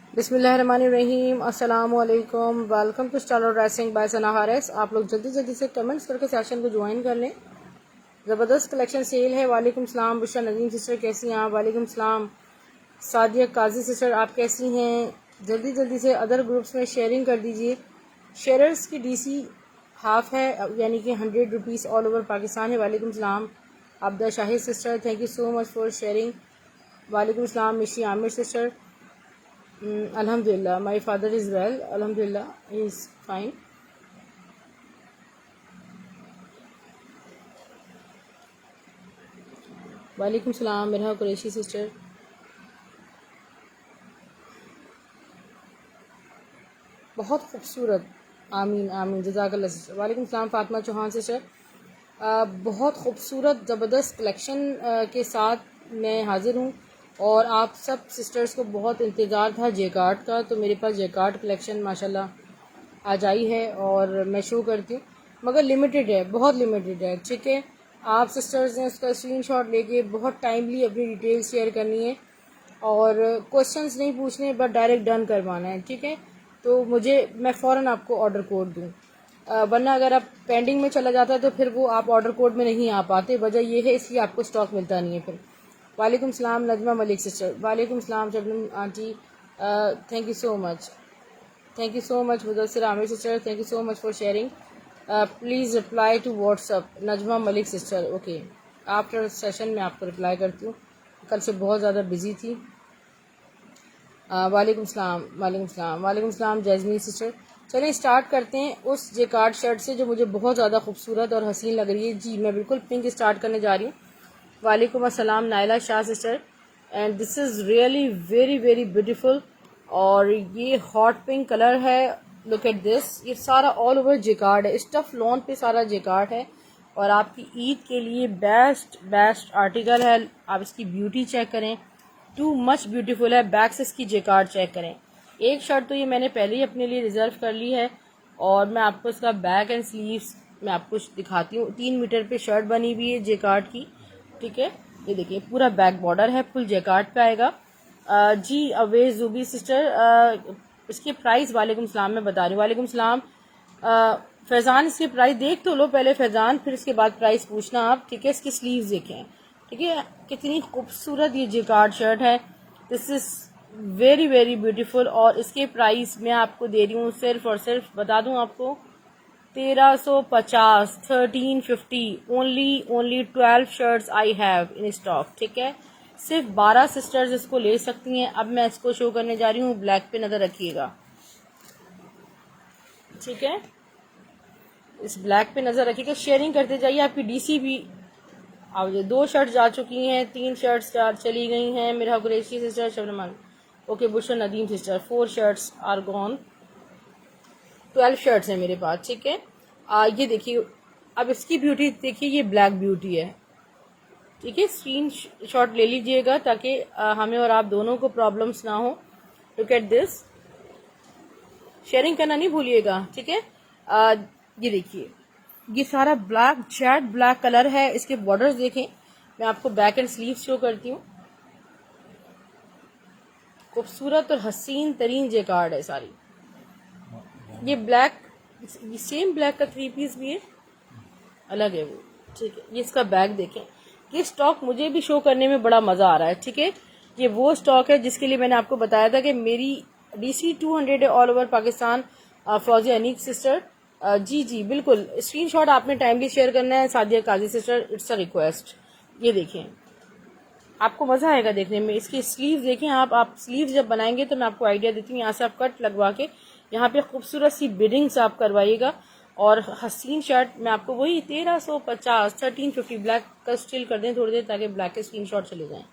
बिस्मिल्लाहिर्रहमानिर्रहीम। अस्सलाम वालेकुम। Welcome to style dressing by Sana Haris. आप लोग जल्दी जल्दी से कमेंट्स करके सेशन को ज्वाइन कर लें। ज़बरदस्त कलेक्शन सेल है। वालेकुम सलाम बुशरा नदीम सिस्टर, कैसी हैं आप? वालेकुम सलाम सादिया काजी सिस्टर, आप कैसी हैं? जल्दी जल्दी से अदर ग्रुप्स में शेयरिंग कर दीजिए। शेयरर्स की डीसी हाफ है, यानी कि 100 रुपीज़ ऑल ओवर पाकिस्तान है। वालेकुम सलाम Abida Shahid sister, thank you so much for sharing. वालेकुम सलाम Mishi Amir sister. Alhamdulillah, my father is well. Alhamdulillah, he is fine. वालेकुम सलाम मेरा कुरैशी सिस्टर। बहुत खूबसूरत। आमीन आमीन, जज़ाकल्लाह सिस्टर। वालेकुम सलाम फातिमा चौहान सिस्टर। बहुत खूबसूरत ज़बरदस्त कलेक्शन के साथ मैं हाज़िर हूँ और आप सब सिस्टर्स को बहुत इंतज़ार था जेकार्ड का, तो मेरे पास जेकार्ड कलेक्शन माशाल्लाह आज आई है और मैं शो करती हूँ, मगर लिमिटेड है, बहुत लिमिटेड है। ठीक है, आप सिस्टर्स ने उसका स्क्रीनशॉट लेके बहुत टाइमली अपनी डिटेल्स शेयर करनी है और क्वेश्चंस नहीं पूछने, बट डायरेक्ट डन करवाना है। ठीक है, तो मैं फ़ौरन आपको ऑर्डर कोड दूँ, वरना अगर आप पेंडिंग में चला जाता है तो फिर वो आप ऑर्डर कोड में नहीं आ पाते। वजह ये है, इसलिए आपको स्टॉक मिलता नहीं है फिर। वालेकुम सलाम नजमा मलिक सिस्टर। वालेकुम सलाम Shabnam aunty, thank you so much. Thank you so much Mudassir Aamir sister, thank you so much for sharing. Please reply to WhatsApp Najma Malik sister. Okay, after session में आपको रिप्लाई करती हूँ, कल से बहुत ज़्यादा बिजी थी। वालेकुम सलाम, वालेकुम सलाम, वालेकुम सलाम जैज़मीन सिस्टर। चलें स्टार्ट करते हैं उस जेकार्ड शर्ट से जो मुझे बहुत ज़्यादा खूबसूरत और हसीन लग रही है। जी, मैं बिल्कुल पिंक स्टार्ट करने जा रही हूँ। वालेकुम अस्सलाम Naila Shah sister, and this is really very very beautiful. और ये हॉट पिंक कलर है, लुक एट दिस। ये सारा ऑल ओवर जेकार्ड है, स्टफ लॉन पे सारा जेकार्ड है और आपकी ईद के लिए बेस्ट बेस्ट आर्टिकल है। आप इसकी ब्यूटी चेक करें, टू मच ब्यूटीफुल है। बैक से इसकी जेकार्ड चेक करें। एक शर्ट तो ये मैंने पहले ही अपने लिए रिजर्व कर ली है और मैं आपको इसका बैक एंड स्लीव्स मैं आपको दिखाती हूँ। 3 मीटर पे शर्ट बनी हुई है जेकार्ड की। ठीक है, ये देखिए पूरा बैक बॉर्डर है, फुल जेकार्ड पे आएगा। जी अवेज जूबी सिस्टर, इसके प्राइस वालेकुम सलाम मैं बता रही हूँ। वालेकुम सलाम फैजान, इसके प्राइस देख तो लो पहले फैजान, फिर इसके बाद प्राइस पूछना आप। ठीक है, इसकी स्लीव्स देखें। ठीक है, कितनी खूबसूरत ये जेकार्ड शर्ट है। This is very very beautiful और इसके प्राइस मैं आपको दे रही हूँ सिर्फ और सिर्फ बता दूँ आपको 1350, 1350 only 12 shirts I have in stock. ठीक है, सिर्फ 12 सिस्टर्स इसको ले सकती हैं। अब मैं इसको शो करने जा रही हूँ, ब्लैक पे नजर रखिएगा। ठीक है, इस ब्लैक पे नजर रखिएगा, शेयरिंग करते जाइए। आपकी डीसी भी अब 2 शर्ट्स जा चुकी हैं, 3 शर्ट्स चली गई हैं। मेरा कुरैशी सिस्टर शबनमान, okay Bushra Nadeem sister, 4 shirts are gone, 12 shirts हैं मेरे पास। ठीक है, ये देखिए, अब इसकी ब्यूटी देखिए, ये ब्लैक ब्यूटी है। ठीक है, स्क्रीन शॉट ले लीजिएगा ताकि हमें और आप दोनों को प्रॉब्लम्स ना हो। लुक एट दिस, शेयरिंग करना नहीं भूलिएगा। ठीक है, ये देखिए, ये सारा ब्लैक जेट ब्लैक कलर है। इसके बॉर्डर्स देखें, मैं आपको बैक एंड स्लीव शो करती हूँ। खूबसूरत और हसीन तरीन जेकार्ड है सारी। ये ब्लैक, ये सेम ब्लैक का 3 पीस भी है, अलग है वो। ठीक है, ये इसका बैग देखें। ये स्टॉक मुझे भी शो करने में बड़ा मजा आ रहा है। ठीक है, ये वो स्टॉक है जिसके लिए मैंने आपको बताया था कि मेरी DC 200 है ऑल ओवर पाकिस्तान। फौजी अनीक सिस्टर, जी जी बिल्कुल, स्क्रीनशॉट आपने टाइमली शेयर करना है। Sadia Kazi sister, it's a request. ये देखें, आपको मजा आएगा देखने में। इसकी स्लीव देखें आप स्लीव जब बनाएंगे तो मैं आपको आइडिया देती हूँ। यहाँ से आप कट लगवा के यहाँ पे खूबसूरत सी बिडिंग्स आप करवाइएगा और हसीन शर्ट मैं आपको वही 1350, 1350 ब्लैक का स्टिल कर दें थोड़ी देर ताकि ब्लैक के स्क्रीनशॉट चले जाएं।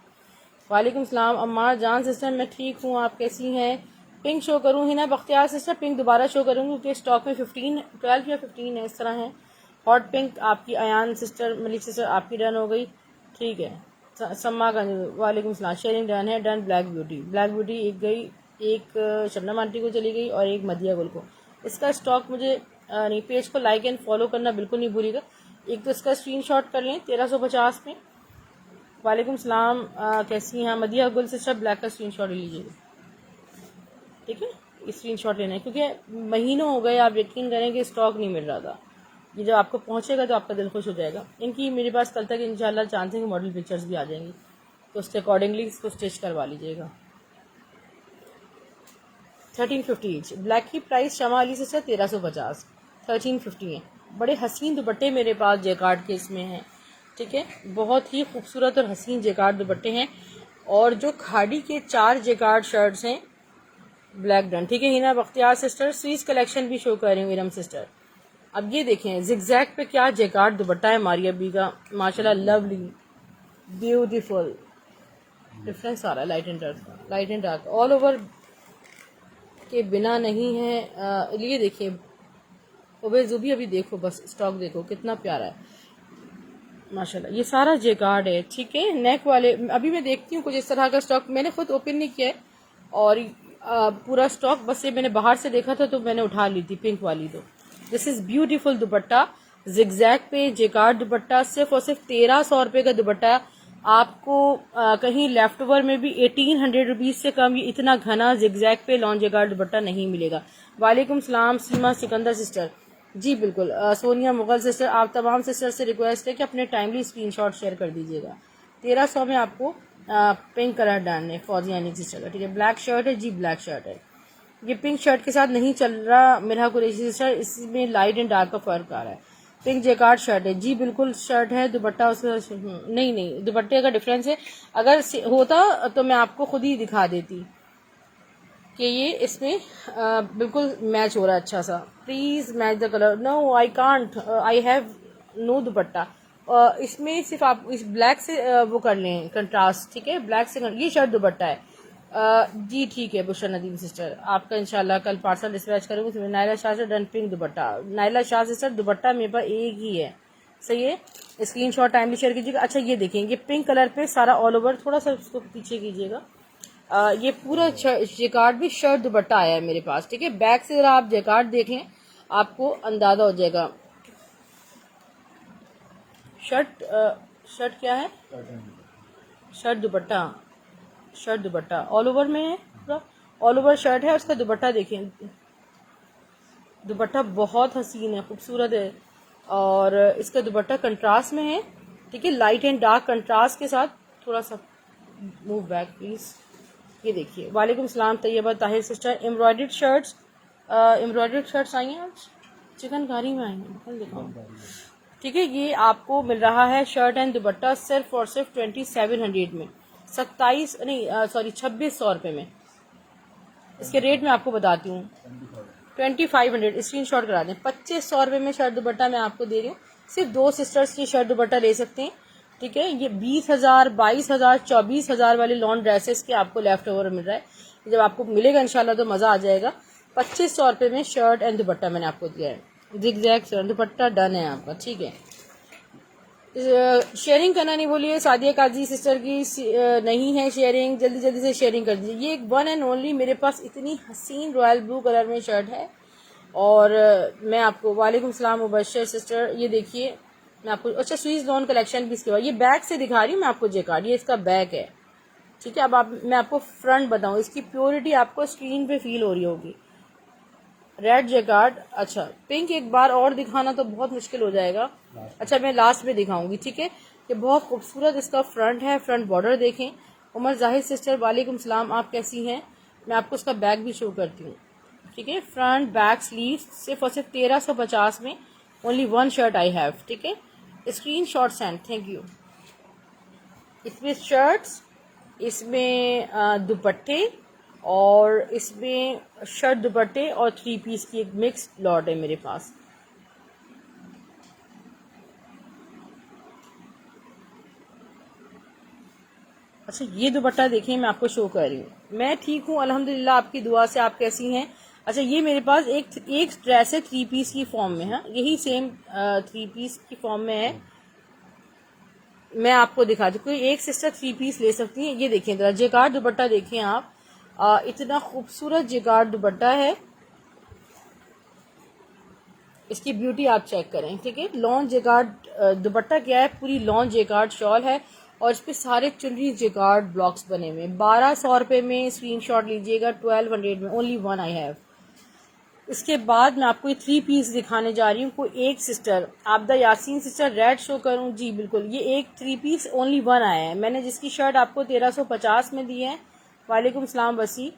वालेकुम सलाम अम्मार जान सिस्टर, मैं ठीक हूँ, आप कैसी हैं? पिंक शो करूँ? हिना बख्तियार सिस्टर, पिंक दोबारा शो करूँगी क्योंकि स्टॉक में 12 या 15 है इस तरह है। हॉट पिंक आपकी अयान सिस्टर, मलिक सिस्टर आपकी डन हो गई। ठीक है, सम्मा का वालेकुम सलाम, शेयरिंग डन है, डन। ब्लैक ब्यूटी एक गई, एक शबनम आंटी को चली गई और एक मदिया गुल को। इसका स्टॉक मुझे नहीं, पेज को लाइक एंड फॉलो करना बिल्कुल नहीं भूलिएगा। एक तो इसका स्क्रीनशॉट कर लें 1350 में। वालेकुम सलाम, कैसी हैं मदिया गुल सिस्टर? ब्लैक का स्क्रीनशॉट लीजिएगा। ठीक है, स्क्रीनशॉट लेना है क्योंकि महीनों हो गए, आप यकीन करें कि स्टॉक नहीं मिल रहा था। ये जब आपको पहुंचेगा तो आपका दिल खुश हो जाएगा। इनकी मेरे पास कल तक इंशाल्लाह चांस है कि मॉडल पिक्चर्स भी आ जाएंगी, तो उसके अकॉर्डिंगली इसको स्टिच करवा लीजिएगा। 1350 इंच ब्लैक की प्राइस शमा अली से 1350, 1350 है। बड़े हसीन दुपट्टे मेरे पास जेकार्ड के इसमें हैं, ठीक है, बहुत ही खूबसूरत और हसीन जेकार्ड दुपट्टे हैं। और जो खाड़ी के 4 जेकार्ड शर्ट्स हैं ब्लैक डन, ठीक है। हिना बख्तियार सिस्टर स्वीज कलेक्शन भी शो कर रही हूँ इरम सिस्टर। अब ये देखें जिगजैग पे क्या जेकार्ड दुपट्टा है मारिया बी का, माशाल्लाह, लवली, ब्यूटीफुल। डिफरेंस आ रहा है light and dark, all over के बिना नहीं है। ये देखिए ओबेजुबी, अभी देखो बस स्टॉक देखो कितना प्यारा है माशाल्लाह। ये सारा जेकार्ड है, ठीक है। नेक वाले अभी मैं देखती हूँ कुछ इस तरह का स्टॉक, मैंने खुद ओपन नहीं किया है और पूरा स्टॉक बस ये मैंने बाहर से देखा था तो मैंने उठा ली थी पिंक वाली। तो this is beautiful dupatta, zigzag पे जेकार्ड दुपट्टा, सिर्फ और सिर्फ 1300 रुपये का दुपट्टा। आपको कहीं लेफ्ट ओवर में भी 1800 रुपीज से कम ये इतना घना जिगजैग पे लॉन जेकार्ड दुपट्टा नहीं मिलेगा। वालेकुम सलाम सीमा सिकंदर सिस्टर, जी बिल्कुल। सोनिया मुगल सिस्टर, आप तमाम सिस्टर से रिक्वेस्ट है कि अपने टाइमली स्क्रीनशॉट शेयर कर दीजिएगा। 1300 में आपको पिंक कलर डन है फौजियानी सिस्टर का, ठीक है। ब्लैक शर्ट है, जी ब्लैक शर्ट है। ये पिंक शर्ट के साथ नहीं चल रहा मेरा कुरैशी सिस्टर, इसमें लाइट एंड डार्क का फर्क आ रहा है। पिंक जेकार्ड शर्ट है, जी बिल्कुल शर्ट है, दुपट्टा उसका नहीं दुपट्टे का डिफरेंस है। अगर होता तो मैं आपको खुद ही दिखा देती कि ये इसमें बिल्कुल मैच हो रहा है अच्छा सा। Please match the colour, no I can't, I have no dupatta. इसमें सिर्फ आप इस ब्लैक से वो कर लें कंट्रास्ट, ठीक है, ब्लैक से ये शर्ट दुपट्टा है। जी ठीक है बुशरा नदीम सिस्टर, आपका इंशाल्लाह कल पार्सल डिस्पैच करूँगी। उसमें नायला शाह से डन पिंक दुपट्टा, नायला शाह सिस्टर दुपट्टा मेरे पास एक ही है, सही है। स्क्रीनशॉट टाइमली शेयर कीजिएगा। अच्छा ये देखें, ये पिंक कलर पे सारा ऑल ओवर, थोड़ा सा उसको पीछे कीजिएगा। ये पूरा जेकार्ड भी शर्ट दुपट्टा आया है मेरे पास, ठीक है। बैक से जरा आप जेकार्ड देख लें, आपको अंदाजा हो जाएगा। शर्ट क्या है, शर्ट दुपट्टा ऑल ओवर में है, पूरा ऑल ओवर शर्ट है। उसका दुपट्टा देखें, दुपट्टा बहुत हसीन है, खूबसूरत है। और इसका दुपट्टा कंट्रास्ट में है, ठीक है, लाइट एंड डार्क कंट्रास्ट के साथ। थोड़ा सा मूव बैक प्लीज। ये देखिए, वालेकुम सलाम Tayyaba Tahir sister, embroidered shirts आई हैं आज, चिकनकारी में आई हैं, कल दिखाऊँ, ठीक है। ये आपको मिल रहा है शर्ट एंड दुपट्टा सिर्फ और सिर्फ 2700 में, 2600 रुपये में। इसके रेट मैं आपको बताती हूँ, 2500 स्क्रीनशॉट करा दें। 2500 रुपये में शर्ट दुपट्टा मैं आपको दे रही हूँ। सिर्फ 2 सिस्टर्स की शर्ट दुपट्टा ले सकते हैं, ठीक है। ये 20,000, 22,000, 24,000 वाले लॉन ड्रेसेस के आपको लेफ्ट ओवर मिल रहा है। जब आपको मिलेगा इंशाल्लाह तो मज़ा आ जाएगा। 2500 रुपये में शर्ट एंड दुपट्टा मैंने आपको दिया है, जिगजैग शर्ट दुपट्टा डन है आपका, ठीक है। शेयरिंग करना नहीं भूलिए, सादिया काजी सिस्टर की नहीं है शेयरिंग, जल्दी जल्दी से शेयरिंग कर दीजिए। ये एक वन एंड ओनली मेरे पास इतनी हसीन रॉयल ब्लू कलर में शर्ट है। और मैं आपको, वालेकुम सलाम मुबशर सिस्टर, ये देखिए मैं आपको, अच्छा स्वीज लॉन कलेक्शन भी इसके बाद, ये बैक से दिखा रही हूँ मैं आपको जेकार्ड, ये इसका बैक है, ठीक है। अब मैं आपको फ्रंट बताऊँ, इसकी प्योरिटी आपको स्क्रीन पे फील हो रही होगी। रेड जेकार्ड, अच्छा पिंक एक बार और दिखाना तो बहुत मुश्किल हो जाएगा, अच्छा मैं लास्ट में दिखाऊंगी, ठीक है। ये बहुत खूबसूरत इसका फ्रंट है, फ्रंट बॉर्डर देखें। उमर जाहिद सिस्टर वालेकुम सलाम, आप कैसी हैं। मैं आपको उसका बैक भी शो करती हूँ, ठीक है। फ्रंट बैक स्लीव सिर्फ और सिर्फ 1350 में, only one shirt I have, ठीक है। Screen shot send, thank you. इसमें शर्ट्स, इसमें दुपट्टे, और इसमें शर्ट दुपट्टे और 3 पीस की एक मिक्स लॉट है मेरे पास। अच्छा ये दुपट्टा देखिए, मैं आपको शो कर रही हूँ। मैं ठीक हूँ अल्हम्दुलिल्लाह, आपकी दुआ से। आप कैसी हैं। अच्छा ये मेरे पास एक ड्रेस है 3 पीस की फॉर्म में, है यही सेम 3 पीस की फॉर्म में है। मैं आपको दिखा दूँ, कोई एक सिस्टर 3 पीस ले सकती है। ये देखें जरा जेकार्ड दुपट्टा देखें आप, इतना खूबसूरत जेकार्ड दुपट्टा है, इसकी ब्यूटी आप चेक करें, ठीक है। लॉन जेकार्ड दुपट्टा क्या है, पूरी लॉन जेकार्ड शॉल है। और इस पे सारे चुनरी जिगार्ड ब्लॉक्स बने हुए हैं। 1200 रुपये में स्क्रीनशॉट लीजिएगा, 1200 में, ओनली वन आई हैव। इसके बाद मैं आपको ये 3 पीस दिखाने जा रही हूँ। कोई एक sister, Abida Yaseen sister, red show करूँ जी बिल्कुल। ये एक 3 पीस ओनली वन आया है। मैंने जिसकी शर्ट आपको 1350 में दी है, वालेकुम सलाम Wasi,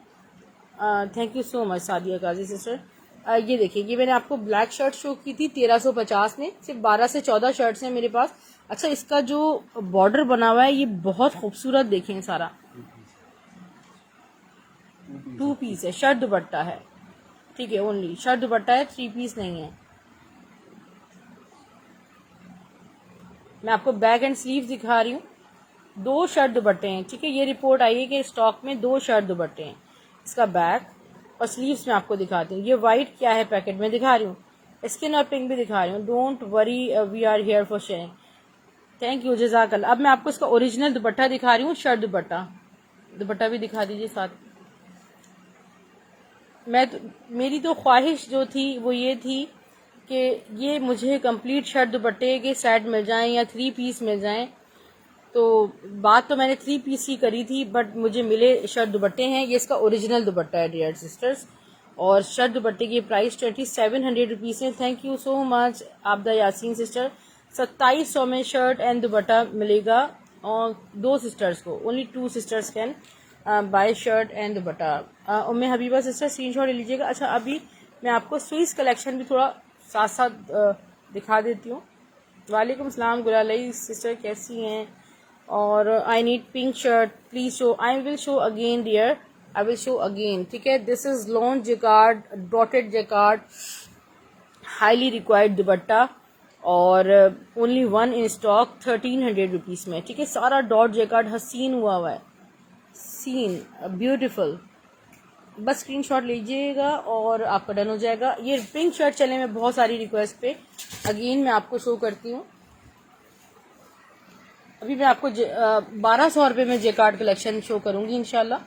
thank you so much Sadia Kazi sister. ये देखिए, ये मैंने आपको ब्लैक शर्ट शो की थी 1350 में। सिर्फ 12 से 14 शर्ट्स हैं मेरे पास। अच्छा, इसका जो बॉर्डर बना हुआ है ये बहुत खूबसूरत, देखें सारा 2 पीस है, शर्ट दुपट्टा है, ठीक है, ओनली शर्ट दुपट्टा है, 3 पीस नहीं है। मैं आपको बैक एंड स्लीव दिखा रही हूँ। 2 शर्ट दुपट्टे हैं, ठीक है। ये रिपोर्ट आई है कि स्टॉक में 2 शर्ट दुपट्टे हैं। इसका बैक और स्लीव्स में आपको दिखाती हूँ। ये वाइट क्या है पैकेट में दिखा रही हूँ, स्किन और पिंक भी दिखा रही हूँ। Don't worry, we are here for sharing, thank you, जज़ाकल्लाह। अब मैं आपको इसका ओरिजिनल दुपट्टा दिखा रही हूँ, शर्ट दुपट्टा। दुपट्टा भी दिखा दीजिए साथ। मेरी तो ख्वाहिश जो थी वो ये थी कि ये मुझे कंप्लीट शर्ट दुपट्टे के सेट मिल जाएं या 3 पीस मिल जाएं। तो बात तो मैंने 3 पीस ही करी थी, बट मुझे मिले शर्ट दुपट्टे हैं। ये इसका ओरिजिनल दुपट्टा है डियर सिस्टर्स, और शर्ट दुपट्टे की प्राइस 2700 रुपीज़ है। Thank you so much Abida Yaseen sister. 2700 में शर्ट एंड दुपट्टा मिलेगा, और 2 सिस्टर्स को, only 2 sisters can buy shirt and dupatta. Umme Habiba sister screenshot ले लीजिएगा। अच्छा, अभी मैं आपको स्विस कलेक्शन भी थोड़ा साथ साथ दिखा देती हूँ। वालेकुम सलाम गुलालई सिस्टर, कैसी हैं? और I need pink shirt, please show. I will show again dear, I will show again, ठीक है। This is long jacquard, dotted jacquard, highly required dupatta, और only one in stock, 1300 rupees में, ठीक है। सारा डॉट जैकार्ड हसीन हुआ है, सीन ब्यूटीफुल। बस स्क्रीनशॉट लीजिएगा और आपका डन हो जाएगा। ये पिंक शर्ट चले में बहुत सारी रिक्वेस्ट पे, अगेन मैं आपको शो करती हूँ। अभी मैं आपको 1200 रुपये में जेकार्ड कलेक्शन शो करूंगी इंशाल्लाह।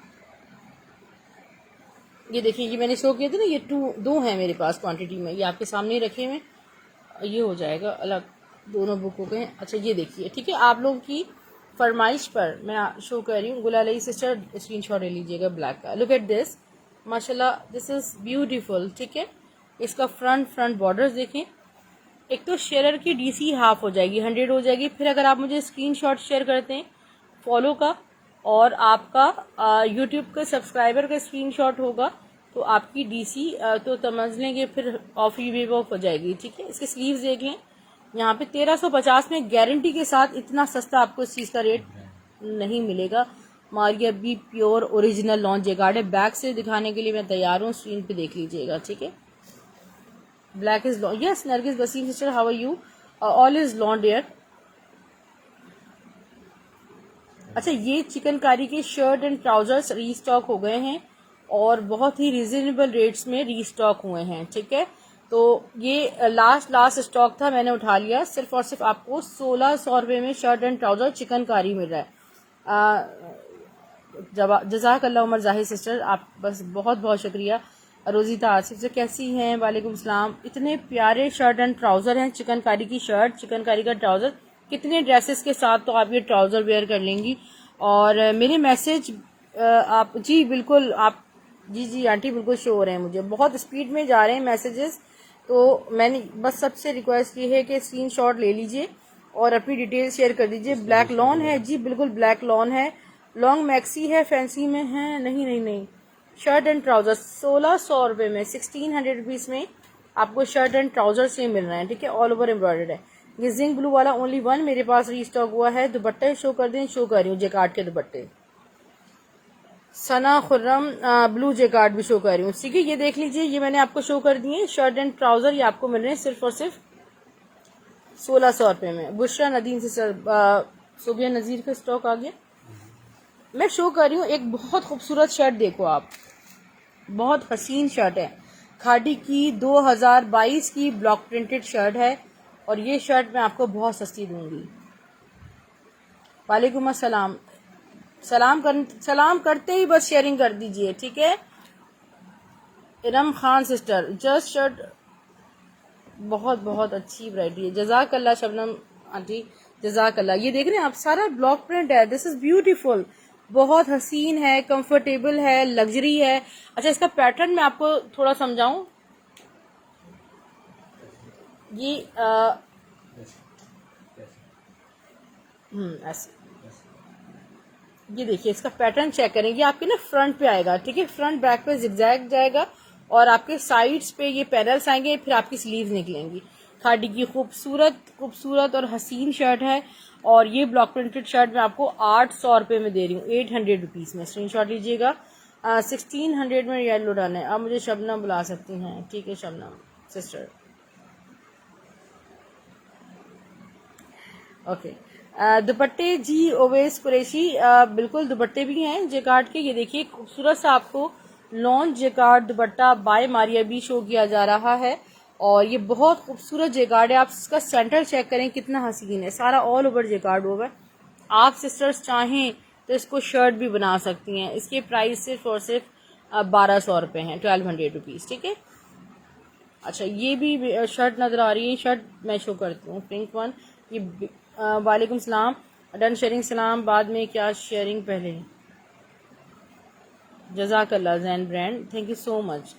ये देखिए, ये मैंने शो किए थे ना, ये 2 हैं मेरे पास क्वांटिटी में, ये आपके सामने ही रखे हुए। ये हो जाएगा अलग, दोनों बुक हो गए। अच्छा, ये देखिए, ठीक है, आप लोगों की फरमाइश पर मैं शो कर रही हूँ। गुलालई सिस्टर स्क्रीनशॉट ले लीजिएगा ब्लैक का। लुक एट दिस, माशाल्लाह, दिस इज ब्यूटीफुल, ठीक है। इसका फ्रंट बॉर्डर्स देखें। एक तो शेयर की डीसी हाफ हो जाएगी, 100 हो जाएगी। फिर अगर आप मुझे स्क्रीनशॉट शेयर करते हैं फॉलो का, और आपका यूट्यूब का सब्सक्राइबर का स्क्रीनशॉट होगा, तो आपकी डीसी तो समझ लेंगे फिर ऑफ ही ऑफ हो जाएगी, ठीक है। इसके स्लीव्स देख लें, यहाँ पे 1350 में गारंटी के साथ। इतना सस्ता आपको इस चीज़ का रेट नहीं मिलेगा। Maria B pure original launch jacquard है। बैक से दिखाने के लिए मैं तैयार हूँ, स्क्रीन पे देख लीजिएगा, ठीक है। Black is lawn, yes Nargis Waseem sister, how are you? All is lawn dear. अच्छा, ये चिकनकारी के शर्ट एंड ट्राउजर्स रीस्टॉक हो गए हैं, और बहुत ही रिजनेबल रेट्स में रीस्टॉक हुए हैं, ठीक है। तो ये लास्ट स्टॉक था, मैंने उठा लिया। सिर्फ और सिर्फ आपको 1600 रुपये में शर्ट एंड ट्राउजर चिकनकारी मिल रहा है। जज़ाकल्लाह उमर जाहिर सिस्टर, आप बस बहुत बहुत शुक्रिया। रोजीता आसिफ से, कैसी हैं? वालेकुम सलाम। इतने प्यारे शर्ट एंड ट्राउज़र हैं, चिकनकारी की शर्ट, चिकनकारी का ट्राउज़र, कितने ड्रेसेस के साथ तो आप ये ट्राउज़र वेयर कर लेंगी। और मेरे मैसेज आप जी बिल्कुल, आप जी आंटी बिल्कुल शो हो रहे हैं मुझे, बहुत स्पीड में जा रहे हैं मैसेजेस। तो मैंने बस सबसे रिक्वेस्ट की है कि स्क्रीनशॉट ले लीजिए और अपनी डिटेल शेयर कर दीजिए। ब्लैक लॉन है जी, बिल्कुल ब्लैक लॉन है। लॉन्ग मैक्सी है, फैंसी में है? नहीं, शर्ट एंड ट्राउजर 1600 रुपये में, 1600 रुपीज़ में आपको शर्ट एंड ट्राउजर से मिल रहे हैं, ठीक है। ऑल ओवर एम्ब्रॉयडर्ड है। ये जिंक ब्लू वाला ओनली वन मेरे पास रीस्टॉक हुआ है। दुपट्टे शो कर दें, शो कर रही हूँ जेकार्ड के दुपट्टे। सना खुर्रम ब्लू जेकार्ड भी शो कर रही हूँ, ठीक है। ये देख लीजिए, ये मैंने आपको शो कर दिए शर्ट एंड ट्राउजर, ये आपको मिल रहे हैं सिर्फ और सिर्फ 1600 रुपये में। बुशरा नदीम से सोबिया नज़ीर का स्टॉक आ गया। मैं शो कर रही हूँ एक बहुत खूबसूरत शर्ट, देखो आप, बहुत हसीन शर्ट है, खादी की 2022 की ब्लॉक प्रिंटेड शर्ट है, और ये शर्ट मैं आपको बहुत सस्ती दूंगी। वालेकुम अस्सलाम, सलाम करते ही बस शेयरिंग कर दीजिए, ठीक है। Iram Khan sister, just shirt बहुत बहुत अच्छी वैरायटी है। जज़ाकल्लाह शबनम आंटी, जज़ाकल्लाह। ये देख रहे हैं आप, सारा ब्लॉक प्रिंट है। दिस इज ब्यूटीफुल, बहुत हसीन है, कंफर्टेबल है, लग्जरी है। अच्छा, इसका पैटर्न मैं आपको थोड़ा समझाऊं। ये ऐसे, ये देखिए इसका पैटर्न चेक करेंगे, आपके ना फ्रंट पे आएगा, ठीक है, फ्रंट बैक पे जिगजैग जाएगा और आपके साइड्स पे ये पैनल्स आएंगे, फिर आपकी स्लीव्स निकलेंगी। खादी की खूबसूरत और हसीन शर्ट है। और ये ब्लॉक प्रिंटेड शर्ट मैं आपको 800 रुपये में दे रही हूँ, 800 रुपीज़ में। स्क्रीनशॉट लीजिएगा। 1600 में येलो डन है। आप मुझे शबनम बुला सकती हैं, ठीक है शबनम सिस्टर। ओके, दुपट्टे जी ओवेस कुरैशी, बिल्कुल दुपट्टे भी हैं जेकार्ड के। ये देखिए खूबसूरत सा आपको launch jacquard dupatta by Maria भी शो किया जा रहा है और ये बहुत खूबसूरत जेकार्ड है। आप इसका सेंटर चेक करें कितना हसीन है, सारा ऑल ओवर जेकार्ड हुआ है। आप सिस्टर्स चाहें तो इसको शर्ट भी बना सकती हैं। इसके प्राइस सिर्फ और सिर्फ 1200 रुपये हैं, 1200 रुपीज़, ठीक है। अच्छा, ये भी शर्ट नजर आ रही है, शर्ट मैं शो करती हूँ, पिंक वन। ये वालेकुम सलाम, डन शेयरिंग सलाम, बाद में क्या शेयरिंग पहले। जज़ाकल्लाह Jain brand, thank you so much.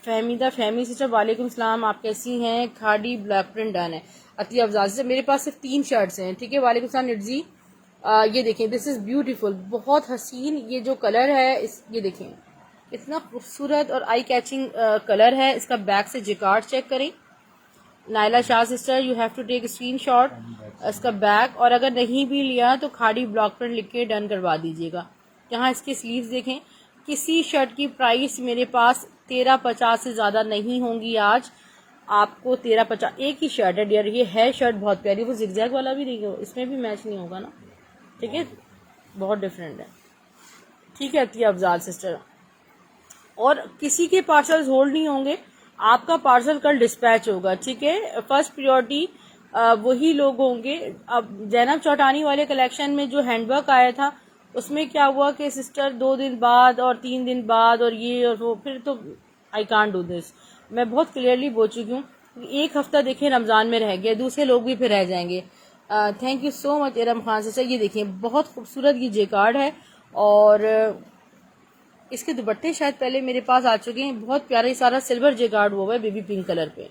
Fahmi sister वालेकुम सलाम, आप कैसी हैं। खादी ब्लैक प्रिंट डन है। अति अफजाल से मेरे पास सिर्फ 3 शर्ट्स हैं, ठीक है। वालेकुम सलाम निड्जी। ये देखें, दिस इज़ ब्यूटीफुल, बहुत हसीन ये जो कलर है, ये देखें इतना खूबसूरत और आई कैचिंग कलर है। इसका बैक से जिकार्ड चेक करें। Naila Shah sister, you have to take screen shot इसका बैक, और अगर नहीं भी लिया तो खाड़ी ब्लॉक प्रिंट लिख के डन करवा दीजिएगा। यहाँ इसके स्लीव्स देखें। किसी शर्ट की प्राइस मेरे पास 1350 से ज़्यादा नहीं होंगी आज। आपको 1350, एक ही शर्ट है डियर, ये है शर्ट बहुत प्यारी, वो जिगजैग वाला भी नहीं हो, इसमें भी मैच नहीं होगा ना, ठीक है, बहुत डिफरेंट है, ठीक है अतिया अफजाल सिस्टर। और किसी के पार्सल्स होल्ड नहीं होंगे, आपका पार्सल कल डिस्पैच होगा, ठीक है। फर्स्ट प्रायोरिटी वही लोग होंगे। अब जैनब चौटानी वाले कलेक्शन में जो हैंडवर्क आया था उसमें क्या हुआ कि सिस्टर 2 दिन बाद और 3 दिन बाद और ये और वो, फिर तो आई कांट डू दिस। मैं बहुत क्लियरली बोल चुकी हूँ, एक हफ्ता देखें रमज़ान में रह गया, दूसरे लोग भी फिर रह जाएंगे। Thank you so much Iram Khan sister. ये देखिए बहुत खूबसूरत ये जेकार्ड है और इसके दुपट्टे शायद पहले मेरे पास आ चुके हैं। बहुत प्यारा सारा सिल्वर जेकार्ड हुआ है बेबी पिंक कलर पे।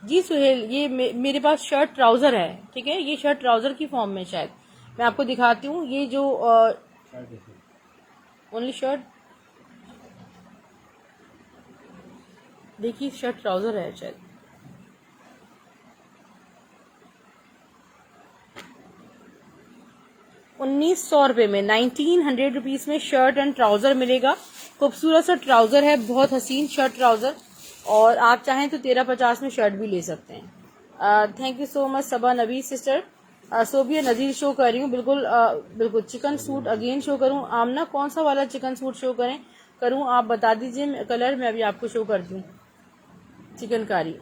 जी सुहेल, ये मेरे पास शर्ट ट्राउजर है, ठीक है, ये शर्ट ट्राउजर की फॉर्म में, शायद मैं आपको दिखाती हूँ। ये जो ओनली शर्ट देखिए, शर्ट ट्राउजर है शायद। ₹1900 में, 1900 रुपीज में शर्ट एंड ट्राउजर मिलेगा। खूबसूरत सा ट्राउजर है, बहुत हसीन शर्ट ट्राउजर, और आप चाहें तो 1350 में शर्ट भी ले सकते हैं। Thank you so much Saba Nabi sister. Sobia Nazir show कर रही हूँ, बिल्कुल बिल्कुल। चिकन सूट अगेन शो करूँ, आमना कौन सा वाला चिकन सूट शो करूँ आप बता दीजिए कलर, मैं अभी आपको शो करती हूँ। चिकनकारी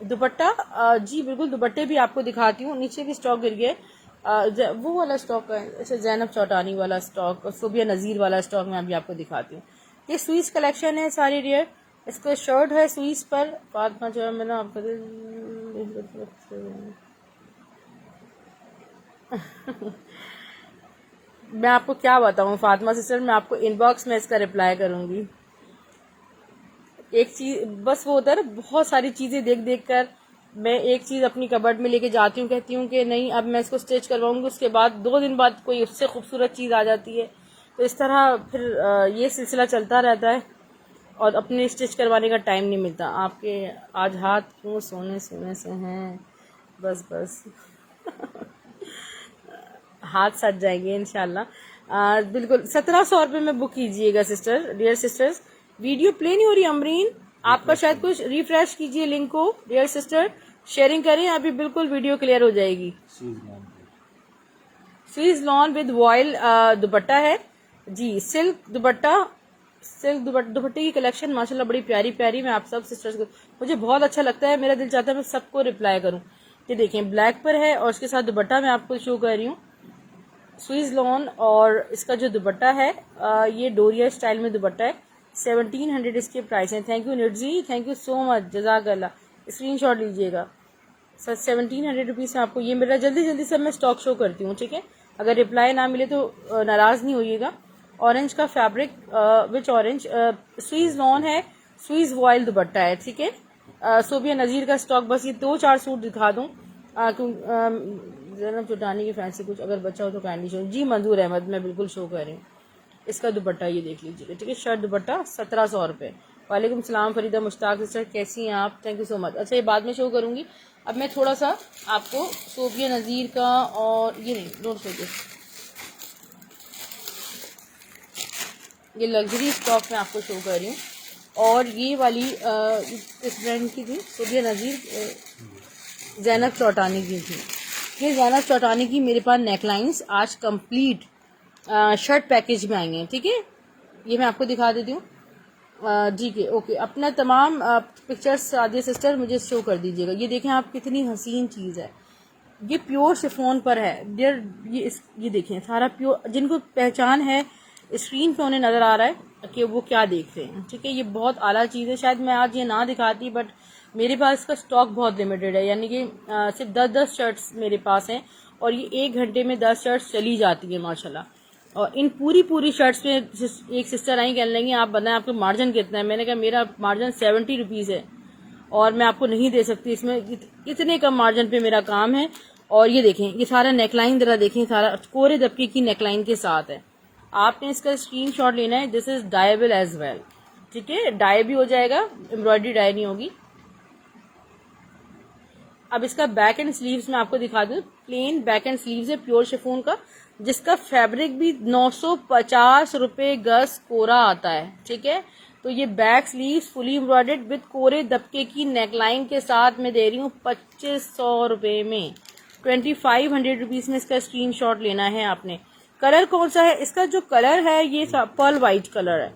दुपट्टा, जी बिल्कुल, दुपट्टे भी आपको दिखाती हूँ। नीचे भी स्टॉक गिर गया, वो वाला स्टॉक है, अच्छा जैनब चौटानी वाला स्टॉक और सोबिया नज़ीर वाला स्टॉक मैं अभी आपको दिखाती हूँ। ये स्वीस कलेक्शन है सारी डियर। इसका शर्ट है स्वीस पर, फातिमा जो मैंने आपको मैं आपको क्या बताऊँ फातिमा सिस्टर, मैं आपको इनबॉक्स में इसका रिप्लाई करूँगी। एक चीज बस वो होता है ना, बहुत सारी चीजें देख देख कर मैं एक चीज अपनी कबर्ड में लेके जाती हूँ, कहती हूँ कि नहीं अब मैं इसको स्टिच करवाऊंगी, उसके बाद 2 दिन बाद कोई उससे खूबसूरत चीज आ जाती है। तो इस तरह फिर ये सिलसिला चलता रहता है और अपने स्टिच करवाने का टाइम नहीं मिलता। आपके आज हाथ क्यों सोने सोने से हैं, बस बस हाथ सट जाएंगे इंशाल्लाह। बिल्कुल 1700 रुपये में बुक कीजिएगा sister, dear sisters. Video play नहीं हो रही अमरीन, आपका शायद कुछ रिफ्रेश कीजिए लिंक को डियर सिस्टर, शेयरिंग करें, अभी बिल्कुल वीडियो क्लियर हो जाएगी। स्वीज लॉन विद वॉयल दुपट्टा है जी, सिल्क दुपट्टा, सिल्क दुपट्टे की कलेक्शन माशाल्लाह बड़ी प्यारी प्यारी। मैं आप सब सिस्टर्स को, मुझे बहुत अच्छा लगता है, मेरा दिल चाहता है मैं सबको रिप्लाई करूं। ये देखें ब्लैक पर है और इसके साथ दुपट्टा मैं आपको शो कर रही हूँ, स्वीज लॉन, और इसका जो दुपट्टा है ये डोरिया स्टाइल में दुपट्टा है। 1700 इसके प्राइस हैं। थैंक यू निड्जी, थैंक यू सो मच, जज़ाकल्लाह। स्क्रीनशॉट लीजिएगा। 1700 में आपको ये मिल रहा है। जल्दी जल्दी से मैं स्टॉक शो करती हूँ, ठीक है। अगर रिप्लाई ना मिले तो नाराज़ नहीं होइएगा। ऑरेंज का फैब्रिक, विच ऑरेंज, स्वीज लॉन है, स्वीज वॉयल दुपट्टा है, ठीक है। सोबिया नज़ीर का स्टॉक, बस ये 2-4 सूट दिखा दूँ। जैनब चौटानी की फैंसी कुछ अगर बचा हो तो काइंडली शो। जी मंजूर अहमद, मैं बिल्कुल शो कर रही हूँ। इसका दुपट्टा ये देख लीजिए, ठीक है। शर्ट दुपट्टा 1700 रुपये। वालेकुम सलाम फरीदा मुश्ताक सिस्टर, कैसी हैं आप? Thank you so much. अच्छा, ये बाद में शो करूँगी। अब मैं थोड़ा सा आपको सोबिया नज़ीर का, और ये नहीं, डोंट शो दिस, ये लग्जरी स्टॉक में आपको शो कर रही हूँ। और ये वाली इस ब्रांड की थी, सोबिया नज़ीर, जैनब चौटानी की थी। ये जैनब चौटानी की मेरे पास नेकलाइंस आज कंप्लीट शर्ट पैकेज में आई हैं, ठीक है। ये मैं आपको दिखा देती हूँ। जी के ओके, अपना तमाम पिक्चर्स सादिया सिस्टर मुझे शो कर दीजिएगा। ये देखें आप, कितनी हसीन चीज़ है। ये प्योर शिफॉन पर है डियर। ये देखें सारा प्योर, जिनको पहचान है स्क्रीन पे उन्हें नज़र आ रहा है कि वो क्या देख रहे हैं, ठीक है। ये बहुत आला चीज़ है। शायद मैं आज ये ना दिखाती, बट मेरे पास इसका स्टॉक बहुत लिमिटेड है, यानी कि सिर्फ 10-10 शर्ट्स मेरे पास हैं, और ये 1 घंटे में 10 शर्ट्स चली जाती हैं माशाल्लाह। और इन पूरी शर्ट्स में एक सिस्टर आई कहने लगी, आप बताएं आपका मार्जिन कितना है? मैंने कहा मेरा मार्जिन 70 रुपीज़ है, और मैं आपको नहीं दे सकती इसमें, इतने कम मार्जिन पे मेरा काम है। और ये देखें, ये सारा नेकलाइन जरा देखें, सारा कोरे दबके की नेकलाइन के साथ है। आपने इसका स्क्रीनशॉट लेना है। This is dyeable as well, ठीक है। डाई भी हो जाएगा, एम्ब्रॉयडरी डाई नहीं होगी। अब इसका बैक एंड स्लीव्स में आपको दिखा दूं, प्लेन बैक एंड स्लीव्स है प्योर शिफॉन का, जिसका फैब्रिक भी 950 रुपये गज कोरा आता है, ठीक है। तो ये back sleeves fully embroidered with कोरे दबके की नेकलाइन के साथ मैं दे रही हूँ 2500 रुपये में। 2500 रुपीज़ में इसका स्क्रीनशॉट लेना है आपने। कलर कौन सा है? इसका जो कलर है ये पर्ल वाइट कलर है।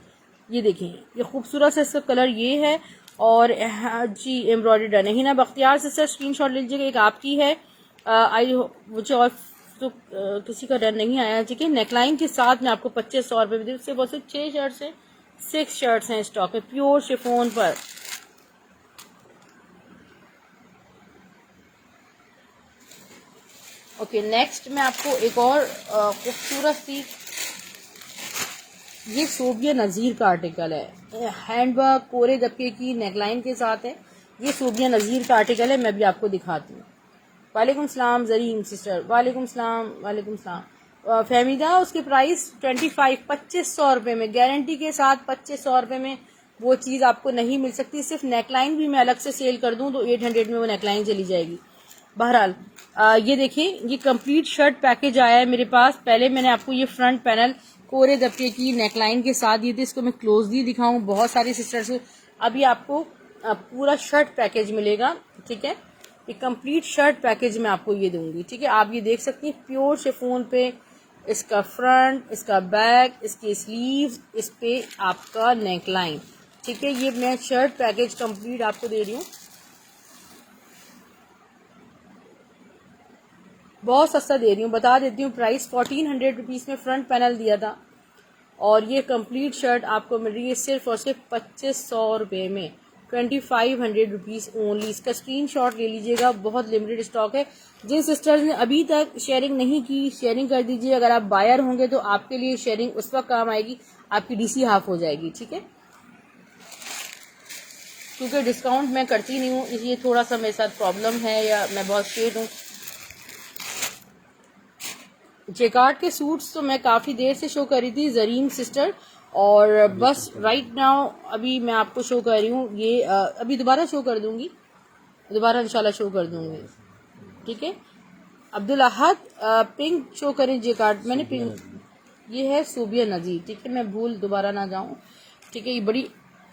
ये देखें, ये खूबसूरत सा इसका कलर ये है। और जी एम्ब्रॉयडरी डन है। हिना बख्तियार सिस्टर स्क्रीनशॉट लीजिएगा, एक आपकी है। आई मुझे और तो किसी का डर नहीं आया, ठीक है। नेकलाइन के साथ में आपको 2500 रुपये में से बहुत से 6 शर्ट्स हैं, 6 शर्ट्स हैं स्टॉक में प्योर शिफॉन पर। ओके, नेक्स्ट मैं आपको एक और खूबसूरत सी, ये सोबिया नज़ीर का आर्टिकल है, हैंडवर्क कोरे दबके की नेकलाइन के साथ है। ये सोबिया नज़ीर का आर्टिकल है, मैं भी आपको दिखाती हूँ। वालेकुम सलाम जरीम सिस्टर, वालेकुम सलाम, वालेकुम सलाम। फहमीदा, उसके प्राइस 2500 रुपये में, गारंटी के साथ 2500 रुपये में वो चीज़ आपको नहीं मिल सकती। सिर्फ नेकलाइन भी मैं अलग से सेल कर दूँ तो 800 में वो नेकलाइन चली जाएगी। बहरहाल ये देखिए, ये कंप्लीट शर्ट पैकेज आया है मेरे पास। पहले मैंने आपको ये फ्रंट पैनल कोरे दबके की नेकलाइन के साथ दिए थे, इसको मैं क्लोजली दिखाऊं बहुत सारी सिस्टर्स को। अभी आपको पूरा शर्ट पैकेज मिलेगा, ठीक है। ये कंप्लीट शर्ट पैकेज में आपको ये दूंगी, ठीक है। आप ये देख सकती हैं प्योर शिफॉन पे, इसका फ्रंट, इसका बैक, इसके स्लीव्स, इस पे आपका नेकलाइन, ठीक है। ये मैं शर्ट पैकेज कंप्लीट आपको दे रही हूँ, बहुत सस्ता दे रही हूँ। बता देती हूँ प्राइस 1400 रुपीज़ में फ्रंट पैनल दिया था, और ये कंप्लीट शर्ट आपको मिल रही है सिर्फ और सिर्फ 2500 रुपये में, 2500 रुपीज़ ओनली। इसका स्क्रीनशॉट ले लीजिएगा, बहुत लिमिटेड स्टॉक है। जिन सिस्टर्स ने अभी तक शेयरिंग नहीं की, शेयरिंग कर दीजिए। अगर आप बायर होंगे तो आपके लिए शेयरिंग उस वक्त काम आएगी, आपकी डीसी हाफ हो जाएगी, ठीक है। क्योंकि डिस्काउंट मैं करती नहीं हूँ, इसलिए थोड़ा सा मेरे साथ प्रॉब्लम है, या मैं बहुत स्ट्रेट हूँ। जेकार्ड के सूट्स तो मैं काफ़ी देर से शो कर रही थी जरीन सिस्टर, और बस राइट नाउ अभी मैं आपको शो कर रही हूँ। ये अभी दोबारा शो कर दूंगी, दोबारा इंशाल्लाह शो कर दूंगी, ठीक है। अब्दुल अहद पिंक शो करें जेकार्ड, मैंने पिंक, ये है सोबिया नज़ीर, ठीक है। मैं भूल दोबारा ना जाऊँ, ठीक है। ये बड़ी